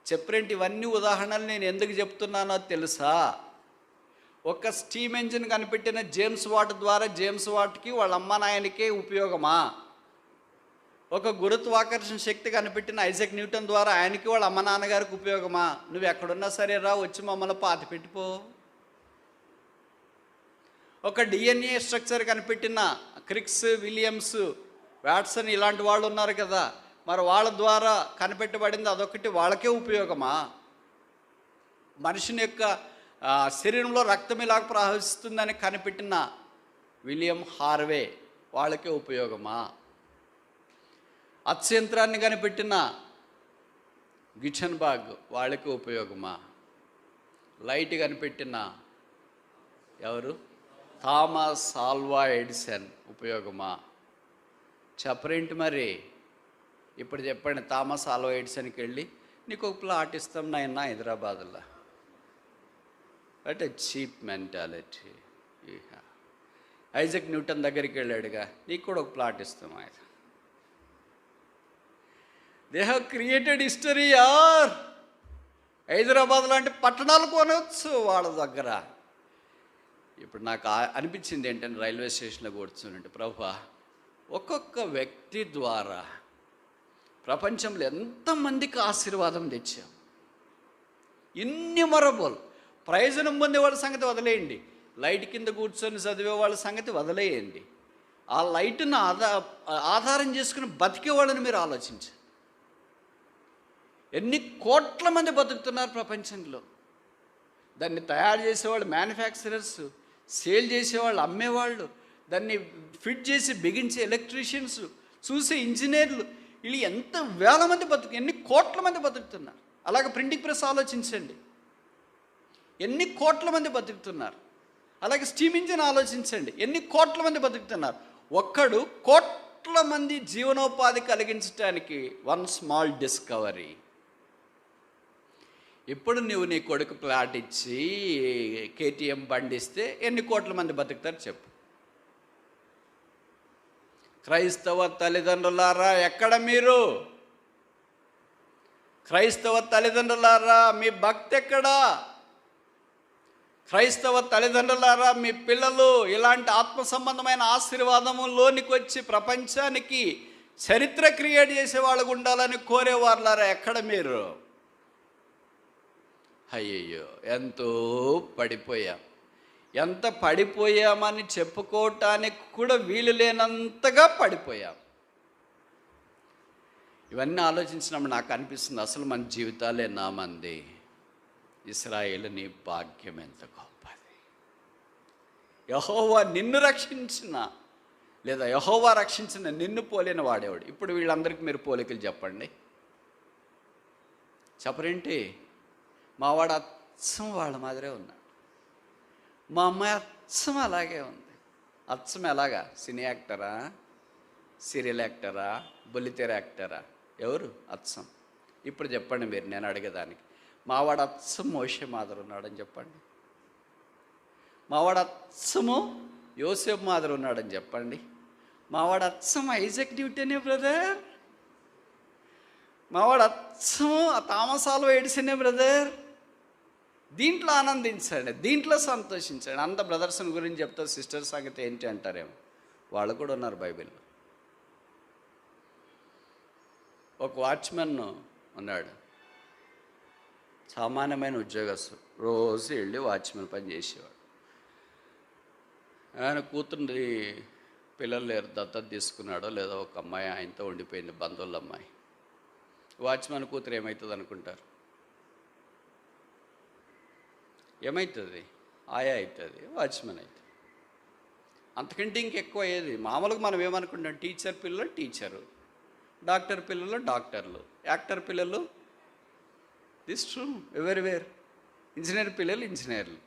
A: చెప్పరేంటి? ఇవన్నీ ఉదాహరణలు నేను ఎందుకు చెప్తున్నానో తెలుసా? ఒక స్టీమ్ ఇంజిన్ కనిపెట్టిన జేమ్స్ వాట్ ద్వారా జేమ్స్ వాట్కి వాళ్ళ అమ్మ నాయనకే ఉపయోగమా? ఒక గురుత్వాకర్షణ శక్తి కనిపెట్టిన ఐజాక్ న్యూటన్ ద్వారా ఆయనకి వాళ్ళ అమ్మ నాన్నగారికి ఉపయోగమా? నువ్వు ఎక్కడున్నా సరే రా, వచ్చి మమ్మల్ని పాతి పెట్టిపో. ఒక డిఎన్ఏ స్ట్రక్చర్ కనిపెట్టిన క్రిక్స్, విలియమ్స్, వాట్సన్ ఇలాంటి వాళ్ళు ఉన్నారు కదా, మరి వాళ్ళ ద్వారా కనిపెట్టబడింది అదొకటి వాళ్ళకే ఉపయోగమా? మనిషిని యొక్క శరీరంలో రక్తం ఇలాగ ప్రవహిస్తుందని కనిపెట్టిన విలియం హార్వే వాళ్ళకే ఉపయోగమా? అత్యంత్రాన్ని కనిపెట్టిన గుటెన్బర్గ్ వాళ్ళకి ఉపయోగమా? లైట్ కనిపెట్టిన ఎవరు? థామస్ ఆల్వా ఎడిసన్ ఉపయోగమా? చెప్పరేంటి మరి? ఇప్పుడు చెప్పండి, థామస్ ఆల్వా ఎడిసన్కి వెళ్ళి నీకు ఒక ప్లాట్ ఇస్తాం నాయన హైదరాబాద్లో అంటే చీప్ మెంటాలిటీ. ఐజాక్ న్యూటన్ దగ్గరికి వెళ్ళాడుగా, నీకు కూడా ఒక ప్లాట్ ఇస్తాం ఆయన. దే హ్యావ్ క్రియేటెడ్ హిస్టరీ యార్. హైదరాబాద్ లాంటి పట్టణాలు కొనవచ్చు వాళ్ళ దగ్గర. ఇప్పుడు నాకు అనిపించింది ఏంటంటే, రైల్వే స్టేషన్లో కూర్చుంటే, ప్రభువా ఒక్కొక్క వ్యక్తి ద్వారా ప్రపంచంలో ఎంతమందికి ఆశీర్వాదం తెచ్చాం. ఇన్యూమరబుల్. ప్రయోజనం పొందే వాళ్ళ సంగతి వదిలేయండి, లైట్ కింద కూర్చొని చదివే వాళ్ళ సంగతి వదిలేయండి, ఆ లైట్ను ఆధారం చేసుకుని బతికే వాళ్ళని మీరు ఆలోచించండి. ఎన్ని కోట్ల మంది బతుకుతున్నారు ప్రపంచంలో. దాన్ని తయారు చేసేవాళ్ళు మ్యానుఫ్యాక్చరర్స్, సేల్ చేసేవాళ్ళు అమ్మేవాళ్ళు, దాన్ని ఫిట్ చేసి బిగించే ఎలక్ట్రీషియన్స్, చూసే ఇంజనీర్లు, వీళ్ళు ఎంత వేల మంది ఎన్ని కోట్ల మంది బతుకుతున్నారు. అలాగే ప్రింటింగ్ ప్రెస్ ఆలోచించండి, ఎన్ని కోట్ల మంది బతుకుతున్నారు. అలాగే స్టీమ్ ఇంజిన్ ఆలోచించండి, ఎన్ని కోట్ల మంది బతుకుతున్నారు. ఒక్కడు కోట్ల మంది జీవనోపాధి కలిగించడానికి వన్ స్మాల్ డిస్కవరీ. ఇప్పుడు నువ్వు నీ కొడుకు ప్లాట్ ఇచ్చి కేటీఎం బండి ఇస్తే ఎన్ని కోట్ల మంది బతుకుతారు చెప్పు? క్రైస్తవ తల్లిదండ్రులారా ఎక్కడ మీరు? క్రైస్తవ తల్లిదండ్రులారా మీ భక్తి ఎక్కడా? క్రైస్తవ తల్లిదండ్రులారా మీ పిల్లలు ఇలాంటి ఆత్మ సంబంధమైన ఆశీర్వాదములోనికి వచ్చి ప్రపంచానికి చరిత్ర క్రియేట్ చేసేవాళ్ళకు ఉండాలని కోరేవారులారా ఎక్కడ మీరు? అయ్యయ్యో, ఎంతో పడిపోయాం. ఎంత పడిపోయామని చెప్పుకోవటానికి కూడా వీలు లేనంతగా పడిపోయాం. ఇవన్నీ ఆలోచించినప్పుడు నాకు అనిపిస్తుంది, అసలు మన జీవితాలే నామంది. ఇశ్రాయేలు నీ భాగ్యం ఎంత గొప్పది. యెహోవా నిన్ను రక్షించిన, లేదా యెహోవా రక్షించిన నిన్ను పోలిన వాడేవాడు. ఇప్పుడు వీళ్ళందరికీ మీరు పోలికలు చెప్పండి. చెప్పరేంటి? మావాడు అచ్చం వాళ్ళ మాదిరే ఉన్నాడు, మా అమ్మాయి అచ్చం అలాగే ఉంది. అచ్చం ఎలాగా? సినీ యాక్టరా? సీరియల్ యాక్టరా, బుల్లితెర యాక్టరా? ఎవరు అచ్చం? ఇప్పుడు చెప్పండి మీరు, నేను అడిగేదానికి. మావాడు అచ్చం మోషే మాదిరి ఉన్నాడని చెప్పండి. మావాడు అచ్చము యోసేపు మాదిరి ఉన్నాడని చెప్పండి. మావాడు అచ్చం ఐజాక్ న్యూటనే బ్రదర్. మావాడు అచ్చము ఆ థామస్ ఆల్వా ఎడిసనే బ్రదర్. దీంట్లో ఆనందించండి, దీంట్లో సంతోషించండి. అంత బ్రదర్స్ గురించి చెప్తా, సిస్టర్స్ సంగతి ఏంటి అంటారేమో. వాళ్ళు కూడా ఉన్నారు బైబిల్లో. ఒక వాచ్మెన్ ఉన్నాడు, సామాన్యమైన ఉద్యోగస్తుడు. రోజు వెళ్ళి వాచ్మెన్ పని చేసేవాడు. ఆయన కూతుర్ని పిల్లలు లేరు, దత్తత తీసుకున్నాడో లేదో ఒక అమ్మాయి ఆయనతో ఉండిపోయింది, బంధువుల అమ్మాయి. వాచ్మెన్ కూతురు ఏమవుతుంది అనుకుంటారు? ఏమవుతుంది? ఆయా అవుతుంది, వాచ్మెన్ అవుతుంది. అంతకంటే ఇంకెక్కువ ఏది? మామూలుగా మనం ఏమనుకుంటాం, టీచర్ పిల్లలు టీచరు, డాక్టర్ పిల్లలు డాక్టర్లు, యాక్టర్ పిల్లలు దిస్ ట్రూ ఎవరివేర్, ఇంజనీర్ పిల్లలు ఇంజనీర్లు.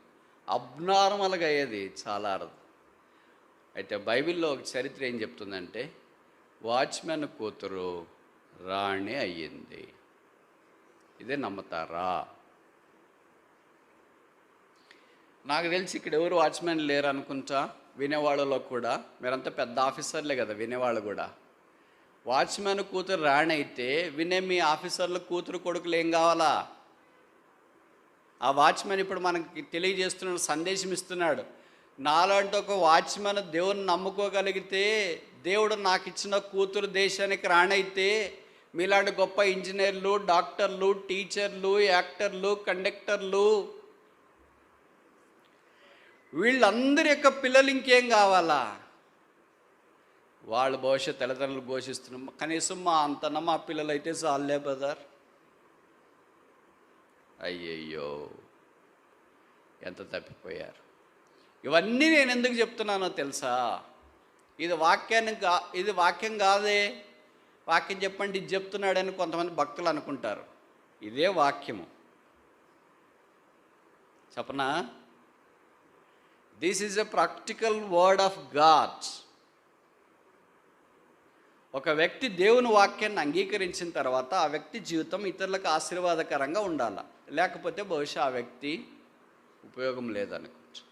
A: అబ్నార్మల్గా అయ్యేది చాలా అరుదు. అయితే బైబిల్లో ఒక చరిత్ర ఏం చెప్తుందంటే, వాచ్మెన్ కూతురు రాణి అయ్యింది. ఇదే నమ్ముతారా? నాకు తెలిసి ఇక్కడ ఎవరు వాచ్మెన్ లేరు అనుకుంటా, వినేవాళ్ళలో కూడా. మీరంతా పెద్ద ఆఫీసర్లే కదా, వినేవాళ్ళు కూడా. వాచ్మెన్ కూతురు రాణి అయితే వినే మీ ఆఫీసర్లు కూతురు కొడుకులు ఏం కావాలా? ఆ వాచ్మెన్ ఇప్పుడు మనకి తెలియజేస్తున్నాడు, సందేశం ఇస్తున్నాడు. నాలాంటి ఒక వాచ్మెన్ దేవుని నమ్ముకోగలిగితే, దేవుడు నాకు ఇచ్చిన కూతురు దేశానికి రాణైతే, మీలాంటి గొప్ప ఇంజనీర్లు, డాక్టర్లు, టీచర్లు, యాక్టర్లు, కండక్టర్లు, వీళ్ళందరి యొక్క పిల్లలు ఇంకేం కావాలా? వాళ్ళు భవిష్యత్ తల్లిదండ్రులు ఘోషిస్తున్నాం, కనీసం మా అంతన మా పిల్లలు అయితే చాలే బ్రదర్. అయ్యయ్యో, ఎంత తప్పిపోయారు. ఇవన్నీ నేను ఎందుకు చెప్తున్నానో తెలుసా? ఇది వాక్యం కాదే. వాక్యం చెప్పండి ఇది చెప్తున్నాడని కొంతమంది భక్తులు అనుకుంటారు. ఇదే వాక్యము. చెప్పనా? This is a practical word of God. ఒక వ్యక్తి దేవుని వాక్యాన్ని అంగీకరించిన తర్వాత ఆ వ్యక్తి జీవితం ఇతరులకు ఆశీర్వాదకరంగా ఉండాలి, లేకపోతే బహుశా ఆ వ్యక్తి ఉపయోగం లేదనుకోవచ్చు.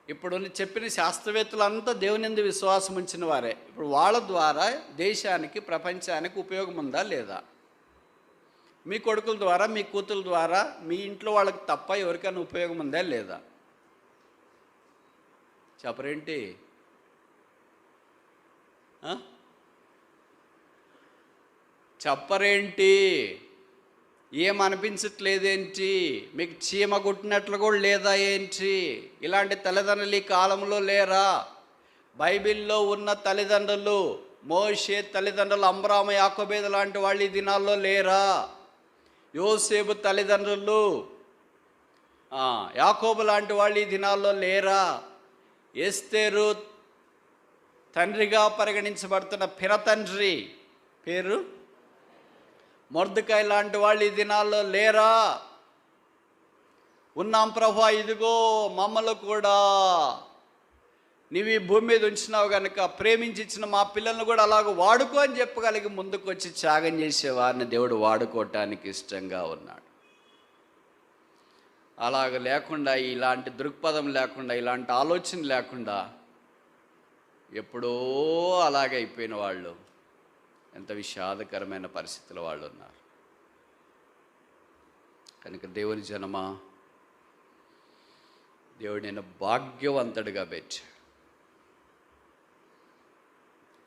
A: ఇప్పుడు చెప్పిన శాస్త్రవేత్తలంతా దేవుని యందు విశ్వాసం ఉంచిన వారే. ఇప్పుడు వాళ్ళ ద్వారా దేశానికి, ప్రపంచానికి ఉపయోగం ఉందా లేదా? మీ కొడుకుల ద్వారా, మీ కూతుల ద్వారా, మీ ఇంట్లో వాళ్ళకి తప్ప ఎవరికైనా ఉపయోగం ఉందా లేదా? చెప్పరేంటి? చెప్పరేంటి? ఏమనిపించట్లేదేంటి? మీకు చీమ కుట్టినట్లు కూడా లేదా ఏంటి? ఇలాంటి తల్లిదండ్రులు ఈ కాలంలో లేరా? బైబిల్లో ఉన్న తల్లిదండ్రులు, మోషే తల్లిదండ్రులు, అబ్రామ, యాకోబేదు లాంటి వాళ్ళు ఈ దినాల్లో లేరా? యోసేపు తల్లిదండ్రులు, యాకోబు లాంటి వాళ్ళు ఈ దినాల్లో లేరా? ఎస్తేరు తండ్రిగా పరిగణించబడుతున్న పిరతండ్రి పేరు మొర్దెకాయి లాంటి వాళ్ళు ఈ దినాల్లో లేరా? ఉన్నాం ప్రభువా, ఇదిగో మమ్మల్ని కూడా నీవు ఈ భూమి మీద ఉంచినావు కనుక ప్రేమించి ఇచ్చిన మా పిల్లల్ని కూడా అలాగ వాడుకో అని చెప్పగలిగి ముందుకు వచ్చి త్యాగం చేసేవారిని దేవుడు వాడుకోవటానికి ఇష్టంగా ఉన్నాడు. అలాగ లేకుండా, ఇలాంటి దృక్పథం లేకుండా, ఇలాంటి ఆలోచన లేకుండా ఎప్పుడో అలాగే అయిపోయిన వాళ్ళు ఎంత విషాదకరమైన పరిస్థితుల్లో వాళ్ళు ఉన్నారు. కనుక దేవుని జనమా, దేవుడు నేను భాగ్యవంతుడిగా పెట్టాడు.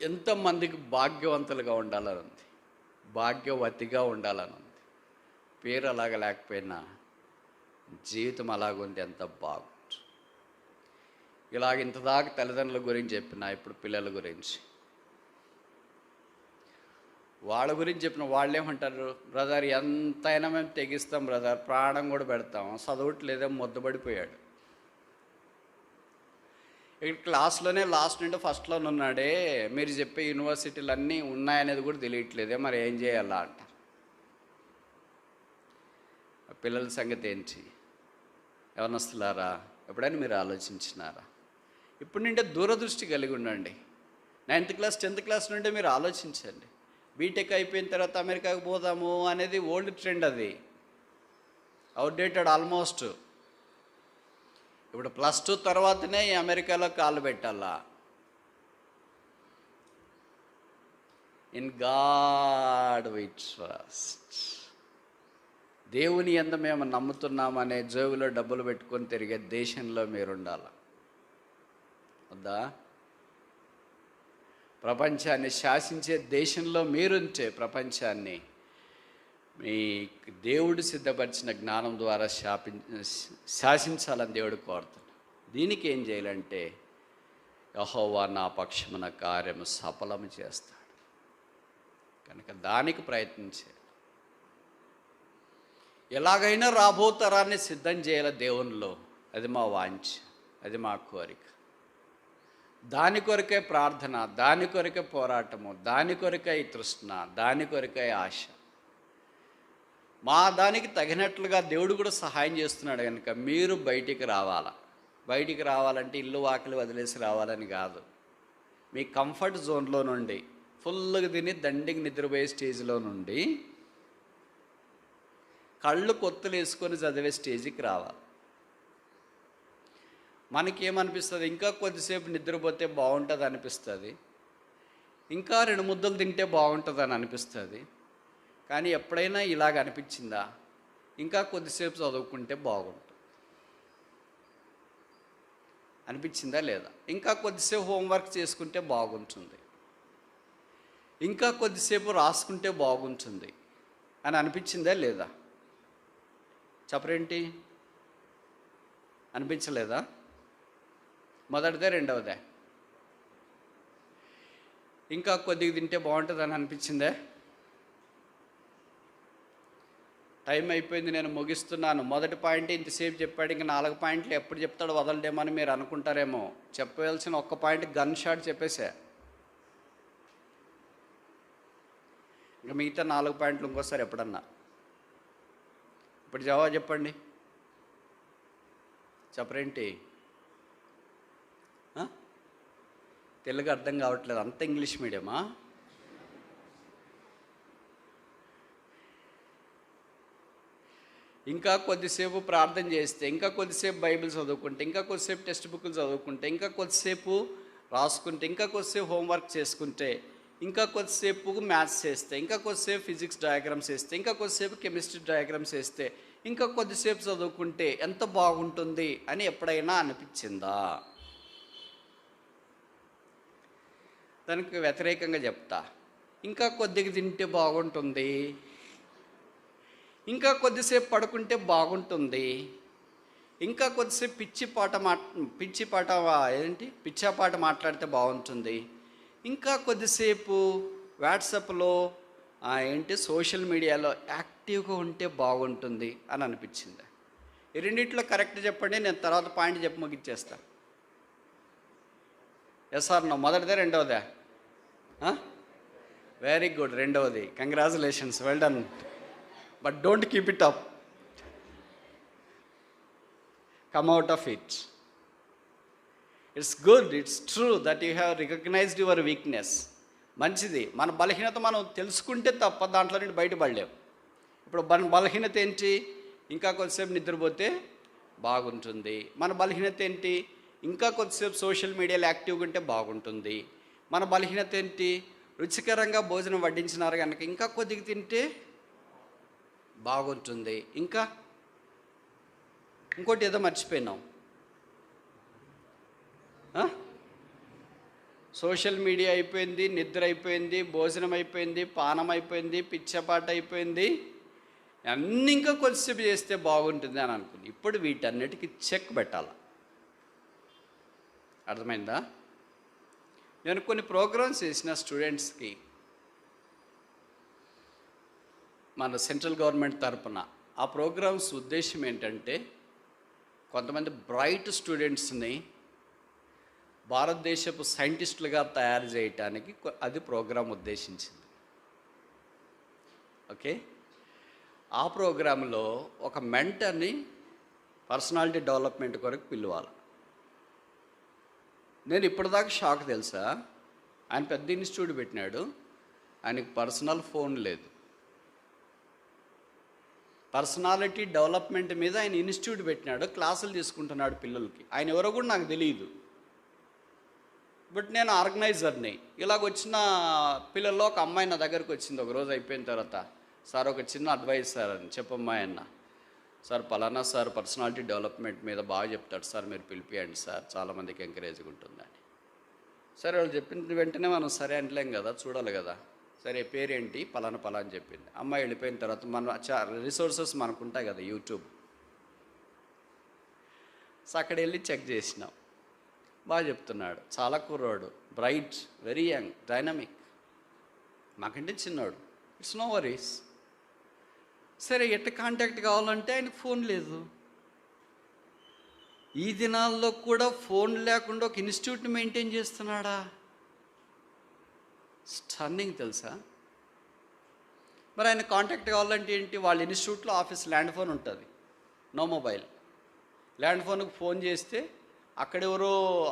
A: ఎంతమందికి భాగ్యవంతులుగా ఉండాలని ఉంది, భాగ్యవతిగా ఉండాలని ఉంది. పేరు అలాగ లేకపోయినా జీవితం అలాగుంది, ఎంత బాగుంది. ఇలాగ ఇంతదాకా తల్లిదండ్రుల గురించి చెప్పిన, ఇప్పుడు పిల్లల గురించి, వాళ్ళ గురించి చెప్పిన. వాళ్ళు ఏమంటారు? బ్రదర్ ఎంతైనా మేము తెగిస్తాం బ్రదర్, ప్రాణం కూడా పెడతాం, చదవట్లేదో మొద్దుబడిపోయాడు. ఇక్కడ క్లాస్లోనే లాస్ట్ నుండి ఫస్ట్లో ఉన్నాడే, మీరు చెప్పే యూనివర్సిటీలు అన్నీ ఉన్నాయనేది కూడా తెలియట్లేదే, మరి ఏం చేయాలా అంటారు. పిల్లల సంగతి ఏంటి? యవ్వనస్తులారా, ఎప్పుడైనా మీరు ఆలోచించినారా? ఇప్పుడు నుండే దూరదృష్టి కలిగి ఉండండి. 9th క్లాస్ 10th క్లాస్ నుండి మీరు ఆలోచించండి. బీటెక్ అయిపోయిన తర్వాత అమెరికాకు పోదాము అనేది ఓల్డ్ ట్రెండ్, అది అవుట్డేటెడ్ ఆల్మోస్ట్. ఇప్పుడు +2 తర్వాతనే ఈ అమెరికాలో కాలు పెట్టాలా. In God we trust. దేవుని యందు మేము నమ్ముతున్నామనే జేబులో డబ్బులు పెట్టుకొని తిరిగే దేశంలో మీరు ఉండాలి వద్దా? ప్రపంచాన్ని శాసించే దేశంలో మీరుంటే ప్రపంచాన్ని మీ దేవుడు సిద్ధపరిచిన జ్ఞానం ద్వారా శాసించాలని దేవుడు కోరుతున్నాడు. దీనికి ఏం చేయాలంటే యెహోవా నా పక్షమున కార్యము సఫలము చేస్తాడు కనుక దానికి ప్రయత్నించే ఎలాగైనా రాబో తరాన్ని సిద్ధం చేయాలి దేవునిలో. అది మా వాంఛ, అది మా కోరిక. దాని కొరకే ప్రార్థన, దాని కొరకే పోరాటము, దాని కొరకే తృష్ణ, దాని కొరకే ఆశ. మా దానికి తగినట్లుగా దేవుడు కూడా సహాయం చేస్తున్నాడు కనుక మీరు బయటికి రావాలా. బయటికి రావాలంటే ఇల్లు వాకిలి వదిలేసి రావాలని కాదు. మీ కంఫర్ట్ జోన్లో నుండి ఫుల్గా తిని దండికి నిద్రపోయే స్టేజ్లో నుండి కళ్ళు కొత్తలు వేసుకొని చదివే స్టేజ్కి రావాలి. మనకేమనిపిస్తుంది, ఇంకా కొద్దిసేపు నిద్రపోతే బాగుంటుంది అనిపిస్తుంది, ఇంకా 2 ముద్దలు తింటే బాగుంటుంది అని అనిపిస్తుంది. కానీ ఎప్పుడైనా ఇలాగ అనిపించిందా, ఇంకా కొద్దిసేపు చదువుకుంటే బాగుంటుంది అనిపించిందా లేదా? ఇంకా కొద్దిసేపు హోంవర్క్ చేసుకుంటే బాగుంటుంది, ఇంకా కొద్దిసేపు రాసుకుంటే బాగుంటుంది అని అనిపించిందా లేదా? చెప్పరేంటి? అనిపించలేదా? మొదటిదే రెండవదే? ఇంకా కొద్దిగా తింటే బాగుంటుందని అనిపించిందే? టైం అయిపోయింది, నేను ముగిస్తున్నాను. మొదటి పాయింట్ ఇంతసేపు చెప్పాడు, ఇంకా 4 పాయింట్లు ఎప్పుడు చెప్తాడు వదలడేమో అని మీరు అనుకుంటారేమో. చెప్పవలసిన ఒక్క పాయింట్ గన్ షాట్ చెప్పేసా. ఇంకా మిగతా 4 పాయింట్లు ఇంకోసారి ఎప్పుడన్నా. ఇప్పుడు జవాబు చెప్పండి. చెప్పరేంటి? తెలుగు అర్థం కావట్లేదు, అంత ఇంగ్లీష్ మీడియమా? ఇంకా కొద్దిసేపు ప్రార్థన చేస్తే, ఇంకా కొద్దిసేపు బైబిల్ చదువుకుంటే, ఇంకా కొద్దిసేపు టెక్స్ట్ బుక్లు చదువుకుంటే, ఇంకా కొద్దిసేపు రాసుకుంటే, ఇంకా కొద్దిసేపు హోంవర్క్ చేసుకుంటే, ఇంకా కొద్దిసేపు మ్యాథ్స్ చేస్తే, ఇంకా కొద్దిసేపు ఫిజిక్స్ డయాగ్రామ్స్ వేస్తే, ఇంకా కొద్దిసేపు కెమిస్ట్రీ డయాగ్రామ్స్ వేస్తే, ఇంకా కొద్దిసేపు చదువుకుంటే ఎంత బాగుంటుంది అని ఎప్పుడైనా అనిపించిందా? దానికి వ్యతిరేకంగా చెప్తా, ఇంకా కొద్దిగా తింటే బాగుంటుంది, ఇంకా కొద్దిసేపు పడుకుంటే బాగుంటుంది, ఇంకా కొద్దిసేపు పిచ్చాపాట మాట్లాడితే బాగుంటుంది, ఇంకా కొద్దిసేపు వాట్సాప్లో సోషల్ మీడియాలో యాక్టివ్గా ఉంటే బాగుంటుంది అని అనిపించింది. ఈ రెండిట్లో కరెక్ట్ చెప్పండి, నేను తర్వాత పాయింట్ చెప్పి ముగించేస్తా. Yes or no? మొదటిదే రెండవదే? వెరీ గుడ్, రెండవది. Congratulations, well done. But don't keep it up, come out of it. It's good, it's true that you have recognised your weakness. మంచిది, మన బలహీనత మనం తెలుసుకుంటే తప్ప దాంట్లో నుండి బయటపడలేము. ఇప్పుడు మన బలహీనత ఏంటి? ఇంకా కొద్దిసేపు నిద్రపోతే బాగుంటుంది. మన బలహీనత ఏంటి? ఇంకా కొద్దిసేపు సోషల్ మీడియాలో యాక్టివ్గా ఉంటే బాగుంటుంది. మన బలహీనత ఏంటి? రుచికరంగా భోజనం వడ్డించినారు కనుక ఇంకా కొద్దిగా తింటే బాగుంటుంది. ఇంకా ఇంకోటి ఏదో మర్చిపోయినాం. సోషల్ మీడియా అయిపోయింది, నిద్ర అయిపోయింది, భోజనం అయిపోయింది, పానం అయిపోయింది, పిచ్చపాట అయిపోయింది, అన్నీ ఇంకా కొద్దిసేపు చేస్తే బాగుంటుంది అని అనుకుంది. ఇప్పుడు వీటన్నిటికీ చెక్ పెట్టాలి. అర్థమైందా? నేను కొన్ని ప్రోగ్రామ్స్ చేసిన స్టూడెంట్స్కి మన సెంట్రల్ గవర్నమెంట్ తరపున. ఆ ప్రోగ్రామ్స్ ఉద్దేశం ఏంటంటే కొంతమంది బ్రైట్ స్టూడెంట్స్ని భారతదేశపు సైంటిస్టులుగా తయారు చేయటానికి అది ప్రోగ్రాం ఉద్దేశించింది. ఓకే, ఆ ప్రోగ్రాంలో ఒక మెంటర్ని పర్సనాలిటీ డెవలప్మెంట్ కొరకు పిలవాలి. నేను ఇప్పటిదాకా షాక్ తెలుసా, ఆయన పెద్ద ఇన్స్టిట్యూట్ పెట్టినాడు, ఆయనకి పర్సనల్ ఫోన్ లేదు. పర్సనాలిటీ డెవలప్మెంట్ మీద ఆయన ఇన్స్టిట్యూట్ పెట్టినాడు, క్లాసులు తీసుకుంటున్నాడు పిల్లలకి. ఆయన ఎవరో కూడా నాకు తెలియదు, బట్ నేను ఆర్గనైజర్ని. ఇలాగొచ్చిన పిల్లల్లో ఒక అమ్మాయి నా దగ్గరకు వచ్చింది ఒకరోజు అయిపోయిన తర్వాత, సార్ ఒక చిన్న అడ్వైస్ సార్ అని. చెప్పమ్మాయి అన్న. సార్ పలానా సార్ పర్సనాలిటీ డెవలప్మెంట్ మీద బాగా చెప్తాడు సార్, మీరు పిలిపియండి సార్, చాలామందికి ఎంకరేజ్గా ఉంటుందని. సరే వాళ్ళు చెప్పిన వెంటనే మనం సరే అంటలేం కదా, చూడాలి కదా. సరే పేరేంటి, పలానా అని చెప్పింది. అమ్మాయి వెళ్ళిపోయిన తర్వాత మన రిసోర్సెస్ మనకు ఉంటాయి కదా, యూట్యూబ్. సో అక్కడ వెళ్ళి చెక్ చేసినాం. బాగా చెప్తున్నాడు, చాలా కుర్రాడు, బ్రైట్, వెరీ యంగ్, డైనమిక్, మాకంటే చిన్నాడు. It's no worries. సరే ఎట్లా కాంటాక్ట్ కావాలంటే ఆయనకు ఫోన్ లేదు. ఈ దినాల్లో కూడా ఫోన్ లేకుండా ఒక ఇన్స్టిట్యూట్ని మెయింటైన్ చేస్తున్నాడా? స్టన్నింగ్ తెలుసా? మరి ఆయన కాంటాక్ట్ కావాలంటే ఏంటి? వాళ్ళ ఇన్స్టిట్యూట్లో ఆఫీస్ ల్యాండ్ ఫోన్ ఉంటుంది, నో మొబైల్. ల్యాండ్ ఫోన్కి ఫోన్ చేస్తే అక్కడెవరో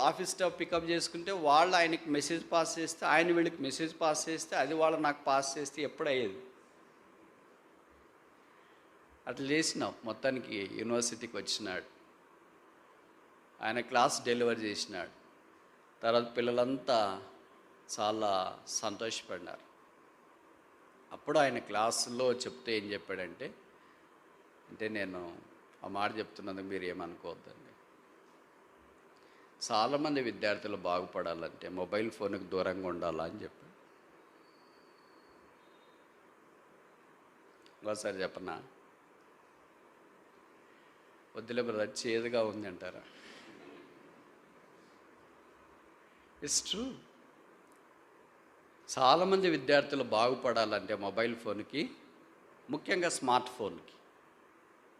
A: ఆఫీస్ స్టాఫ్ పికప్ చేసుకుంటే వాళ్ళు ఆయనకి మెసేజ్ పాస్ చేస్తే, ఆయన వీళ్ళకి మెసేజ్ పాస్ చేస్తే, అది వాళ్ళు నాకు పాస్ చేస్తే ఎప్పుడయ్యేది? అట్లా చేసినాం. మొత్తానికి యూనివర్సిటీకి వచ్చినాడు, ఆయన క్లాస్ డెలివర్ చేసినాడు. తర్వాత పిల్లలంతా చాలా సంతోషపడినారు. అప్పుడు ఆయన క్లాసులో చెప్తే ఏం చెప్పాడంటే, నేను ఆ మాట చెప్తున్నందుకు మీరు ఏమనుకోవద్దండి, చాలామంది విద్యార్థులు బాగుపడాలంటే మొబైల్ ఫోన్కి దూరంగా ఉండాలా అని చెప్పాడు. ఇంకోసారి చెప్పనా? వద్దులే బ్రదర్, చేదుగా ఉంది అంటారా? It's true. చాలామంది విద్యార్థులు బాగుపడాలంటే మొబైల్ ఫోన్కి, ముఖ్యంగా స్మార్ట్ ఫోన్కి,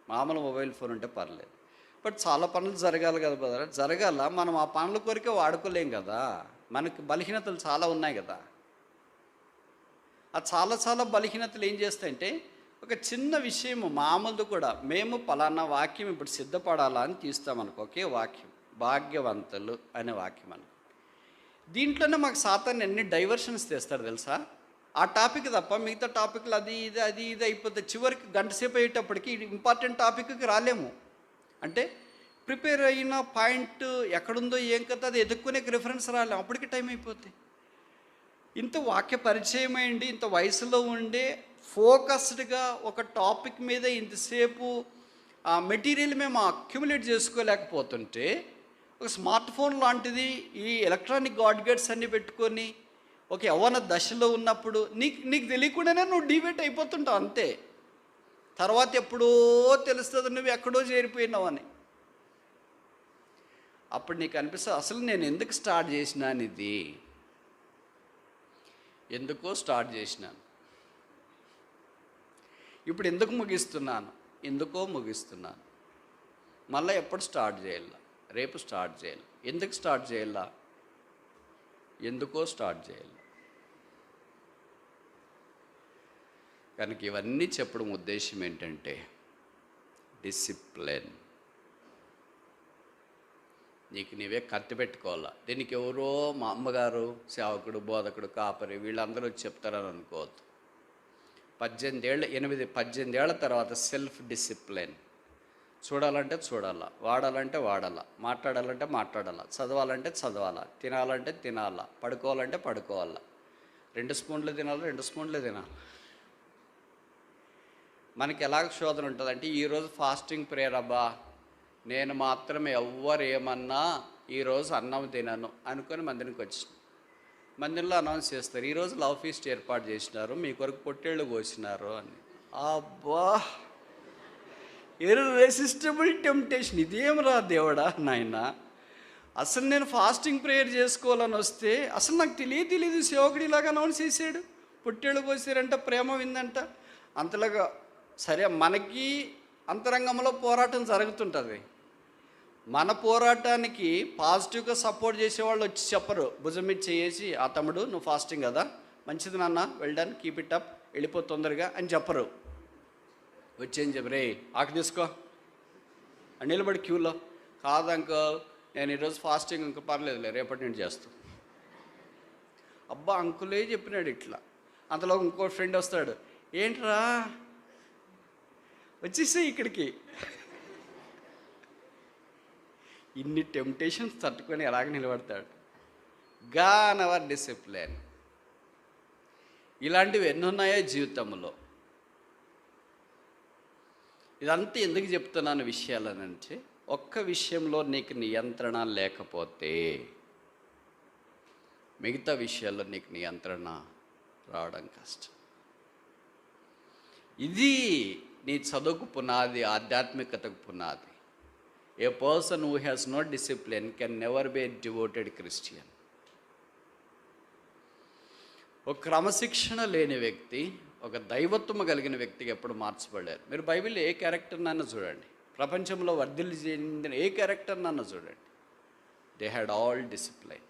A: మామూలు మొబైల్ ఫోన్ ఉంటే పర్లేదు, బట్ చాలా పనులు జరగాలి కదా బ్రదర్. జరగాల, మనం ఆ పనుల కొరికే వాడుకోలేం కదా, మనకి బలహీనతలు చాలా ఉన్నాయి కదా. ఆ చాలా బలహీనతలు ఏం చేస్తాయంటే, ఒక చిన్న విషయము మామూలుది కూడా, మేము పలానా వాక్యం ఇప్పుడు సిద్ధపడాలా అని తీస్తామనుకో, ఒకే వాక్యం, భాగ్యవంతులు అనే వాక్యం అనుకో, దీంట్లోనే మాకు సాతాను ఎన్ని డైవర్షన్స్ తెస్తాడు తెలుసా? ఆ టాపిక్ తప్ప మిగతా టాపిక్లు అది ఇది అయిపోతుంది. చివరికి గంట సేపు అయ్యేటప్పటికి ఇంపార్టెంట్ టాపిక్కి రాలేము. అంటే ప్రిపేర్ అయిన పాయింట్ ఎక్కడుందో ఏం కదా అది ఎదుక్కునే రిఫరెన్స్ రాలేము, అప్పటికి టైం అయిపోతుంది. ఇంత వాక్య పరిచయం అయ్యండి, ఇంత వయసులో ఉండే ఫోకస్డ్గా ఒక టాపిక్ మీద ఇంతసేపు ఆ మెటీరియల్ మేము అక్యుములేట్ చేసుకోలేకపోతుంటే, ఒక స్మార్ట్ ఫోన్ లాంటిది ఈ ఎలక్ట్రానిక్ గాడ్గెట్స్ అన్నీ పెట్టుకొని ఒక యవ్వన దశలో ఉన్నప్పుడు నీకు తెలియకుండానే నువ్వు డివేట్ అయిపోతుంటావు అంతే. తర్వాత ఎప్పుడో తెలుస్తుంది నువ్వు ఎక్కడో చేరిపోయినావు అని. అప్పుడు నీకు అనిపిస్తుంది, అసలు నేను ఎందుకు స్టార్ట్ చేసినాను, ఇది ఎందుకో స్టార్ట్ చేసినాను, ఇప్పుడు ఎందుకు ముగిస్తున్నాను, ఎందుకో ముగిస్తున్నాను, మళ్ళీ ఎప్పుడు స్టార్ట్ చేయాల, రేపు స్టార్ట్ చేయాలి. ఎందుకు స్టార్ట్ చేయాలా, ఎందుకో స్టార్ట్ చేయాలి. కనుక ఇవన్నీ చెప్పడం ఉద్దేశం ఏంటంటే, డిసిప్లిన్. నీకు నీవే కత్తి పెట్టుకోవాలా. దీనికి ఎవరో మా అమ్మగారు, సేవకుడు, బోధకుడు, కాపరి వీళ్ళందరూ చెప్తారని అనుకోవద్దు. 18 ఏళ్ళ తర్వాత సెల్ఫ్ డిసిప్లిన్. చూడాలంటే చూడాలా, వాడాలంటే వాడాలా, మాట్లాడాలంటే మాట్లాడాలా, చదవాలంటే చదవాలా, తినాలంటే తినాలా, పడుకోవాలంటే పడుకోవాలా. 2 స్పూన్లు తినాలి, 2 స్పూన్లు తినాలి. మనకి ఎలాగ శోధన ఉంటుందంటే, ఈరోజు ఫాస్టింగ్ ప్రేయర్ అబ్బా, నేను మాత్రం ఎవ్వరు ఏమన్నా ఈరోజు అన్నం తినను అనుకొని మందిరికి వచ్చిన. మందిరంలో అనౌన్స్ చేస్తారు, ఈరోజు లవ్ ఫీస్ట్ ఏర్పాటు చేసినారు, మీ కొరకు పొట్టేళ్ళు కోసినారు అని. అబ్బా, ఇర్రెసిస్టిబుల్ టెంప్టేషన్. ఇదేం రా దేవుడా నాయన, అసలు నేను ఫాస్టింగ్ ప్రేయర్ చేసుకోవాలని వస్తే అసలు నాకు తెలియదు సేవకుడు ఇలాగ అనౌన్స్ చేశాడు, పొట్టేళ్ళు కోసారంట, ప్రేమ విందంట. అంతలాగా సరే, మనకి అంతరంగంలో పోరాటం జరుగుతుంటుంది. మన పోరాటానికి పాజిటివ్గా సపోర్ట్ చేసేవాళ్ళు వచ్చి చెప్పరు, భుజం మీద చేసి, ఆ తమ్ముడు నువ్వు ఫాస్టింగ్ కదా, మంచిది నాన్న, వెళ్ళడానికి కీప్ ఇట్ అప్, వెళ్ళిపో తొందరగా అని చెప్పరు. వచ్చేం చెప్పు, రే ఆకు తీసుకో అని నిలబడి క్యూలో, కాదు అంకల్ నేను ఈరోజు ఫాస్టింగ్ ఇంకా పర్లేదులే రేపటి నుండి చేస్తాను. అబ్బా అంకులే చెప్పినాడు ఇట్లా. అంతలో ఇంకో ఫ్రెండ్ వస్తాడు, ఏంట్రా వచ్చేసి ఇక్కడికి. ఇన్ని టెంప్టేషన్స్ తట్టుకొని ఎలాగ నిలబడతాడు? Gone our discipline. ఇలాంటివి ఎన్నున్నాయో జీవితంలో. ఇదంతా ఎందుకు చెప్తున్నాను విషయాలనంటే, ఒక్క విషయంలో నీకు నియంత్రణ లేకపోతే మిగతా విషయాల్లో నీకు నియంత్రణ రావడం కష్టం. ఇది నీ చదువుకు పునాది, ఆధ్యాత్మికతకు పునాది. A person who has no discipline can never be a devoted Christian. ఒక క్రమశిక్షణ లేని వ్యక్తి ఒక దైవత్వం కలిగిన వ్యక్తికి ఎప్పుడు మార్చబడలేరు. మీరు బైబిల్లో ఏ క్యారెక్టర్నైనా చూడండి, ప్రపంచంలో వర్ధిల్లి చెందిన ఏ క్యారెక్టర్నైనా చూడండి, దే హ్యాడ్ ఆల్ డిసిప్లైన్.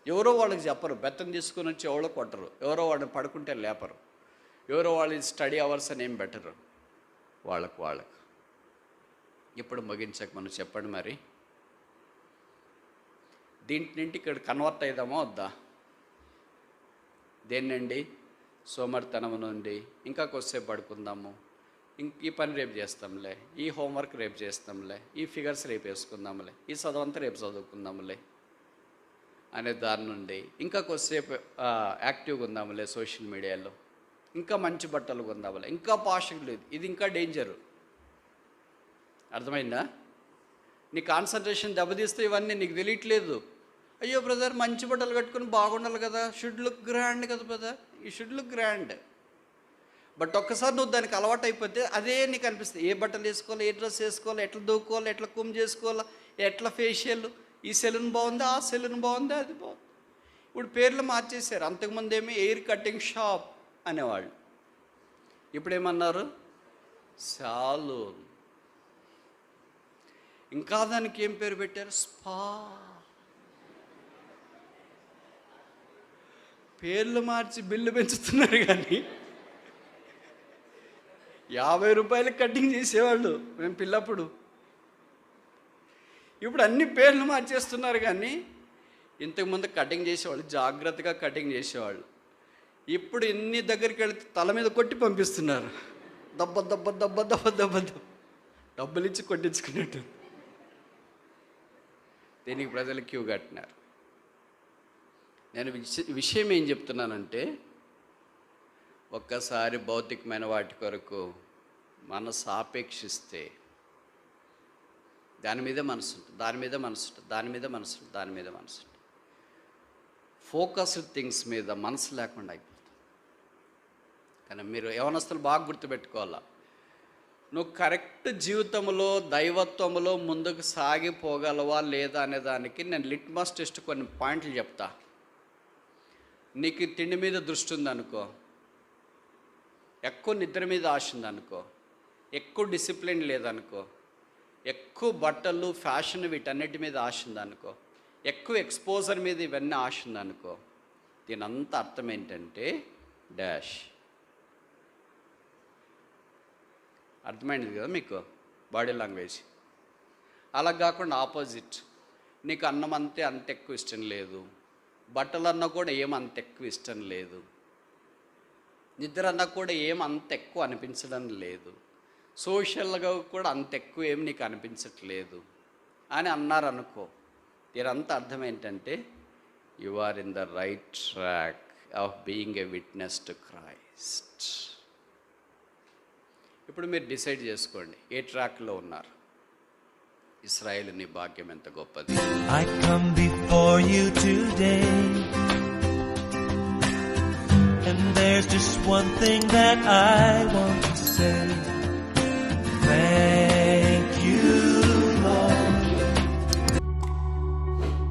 A: ఎవరో వాళ్ళకి చెప్పరు, బెత్తం తీసుకుని వచ్చి ఎవరో కొట్టరు, ఎవరో వాళ్ళని పడుకుంటే లేపరు, ఎవరో వాళ్ళ స్టడీ అవర్స్ అని ఏం బెటరు, వాళ్ళకు. ఇప్పుడు ముగించక మనం చెప్పండి మరి, దీంట్నింటి ఇక్కడ కన్వర్ట్ అయిదామా వద్దా? దేన్నండి? సోమరితనం నుండి ఇంకా కొద్దిసేపు పడుకుందాము, ఈ పని రేపు చేస్తాంలే, ఈ హోంవర్క్ రేపు చేస్తాంలే, ఈ ఫిగర్స్ రేపు వేసుకుందాంలే, ఈ చదవంతా రేపు చదువుకుందాంలే అనే దాని నుండి ఇంకా కొద్దిసేపు యాక్టివ్గా ఉందాంలే సోషల్ మీడియాలో, ఇంకా మంచి బట్టలు కొందాంలే, ఇంకా పాషింగ్ లేదు, ఇది ఇంకా డేంజరు. అర్థమైందా? నీ కాన్సన్ట్రేషన్ దెబ్బతీస్తే ఇవన్నీ నీకు తెలియట్లేదు. అయ్యో బ్రదర్, మంచి బట్టలు కట్టుకుని బాగుండాలి కదా, షుడ్ లుక్ గ్రాండ్ కదా బ్రదర్, ఈ షుడ్ లుక్ గ్రాండ్. బట్ ఒక్కసారి నువ్వు దానికి అలవాటు అయిపోతే అదే నీకు అనిపిస్తుంది. ఏ బట్టలు వేసుకోవాలి, ఏ డ్రెస్ వేసుకోవాలి, ఎట్లా దూకోవాలి, ఎట్లా కుమ్ చేసుకోవాలి, ఎట్లా ఫేషియల్, ఈ సెలూన్ బాగుందా, ఆ సెలూన్ బాగుందా, అది బాగుంది. ఇప్పుడు పేర్లు మార్చేశారు. అంతకుముందు ఏమి ఎయిర్ కటింగ్ షాప్ అనేవాళ్ళు, ఇప్పుడు ఏమన్నారు? సాలూన్. ఇంకా దానికి ఏం పేరు పెట్టారు? స్పా. పేర్లు మార్చి బిల్లు పెంచుతున్నారు. కానీ 50 రూపాయలకి కటింగ్ చేసేవాళ్ళు మేము పిల్లప్పుడు. ఇప్పుడు అన్ని పేర్లు మార్చేస్తున్నారు. కానీ ఇంతకుముందు కటింగ్ చేసేవాళ్ళు, జాగ్రత్తగా కటింగ్ చేసేవాళ్ళు. ఇప్పుడు ఇన్ని దగ్గరికి వెళితే తల మీద కొట్టి పంపిస్తున్నారు. దెబ్బ దెబ్బ దెబ్బ దెబ్బ దెబ్బ దెబ్బ డబ్బులు ఇచ్చి కొట్టించుకున్నట్టు. దీనికి ప్రజలు క్యూ కట్టినారు. నేను విషయం ఏం చెప్తున్నానంటే, ఒక్కసారి భౌతికమైన వాటి కొరకు మనసు ఆపేక్షిస్తే దాని మీద మనసు ఉంటుంది, దాని మీద మనసు ఉంటుంది, దాని మీద మనసు ఉంటుంది, దాని మీద మనసు ఉంటుంది. ఫోకస్డ్ థింగ్స్ మీద మనసు లేకుండా అయిపోతుంది. కానీ మీరు యవనస్తులు బాగా గుర్తుపెట్టుకోవాలా, నువ్వు కరెక్ట్ జీవితంలో దైవత్వంలో ముందుకు సాగిపోగలవా లేదా అనే దానికి నేను లిట్మస్ టెస్ట్ కొన్ని పాయింట్లు చెప్తా. నీకు తిండి మీద దృష్టి ఉందనుకో, ఎక్కువ నిద్ర మీద ఆశ ఉందనుకో, ఎక్కువ డిసిప్లిన్ లేదనుకో, ఎక్కువ బట్టలు ఫ్యాషన్ వీటన్నిటి మీద ఆశ ఉందనుకో, ఎక్కువ ఎక్స్పోజర్ మీద ఇవన్నీ ఆశ ఉందనుకో, దీని అంతా అర్థం ఏంటంటే డాష్. అర్థమైంది కదా మీకు బాడీ లాంగ్వేజ్? అలా కాకుండా ఆపోజిట్, నీకు అన్నం అంత ఎక్కువ ఇష్టం లేదు, బట్టలు అన్నా కూడా ఏమంత ఎక్కువ ఇష్టం లేదు, నిద్ర అన్నా కూడా ఏమంత ఎక్కువ అనిపించడం లేదు, సోషల్గా కూడా అంత ఎక్కువ ఏమి నీకు అనిపించట్లేదు అని అన్నారనుకో, దీనంతా అర్థం ఏంటంటే you are in the right track of being a witness to Christ. ఇప్పుడు మీరు డిసైడ్ చేసుకోండి ఏ ట్రాక్లో ఉన్నారు. ఇశ్రాయేలు నీ భాగ్యం ఎంత గొప్పది. I come before you today, and there's just one thing that I want to say.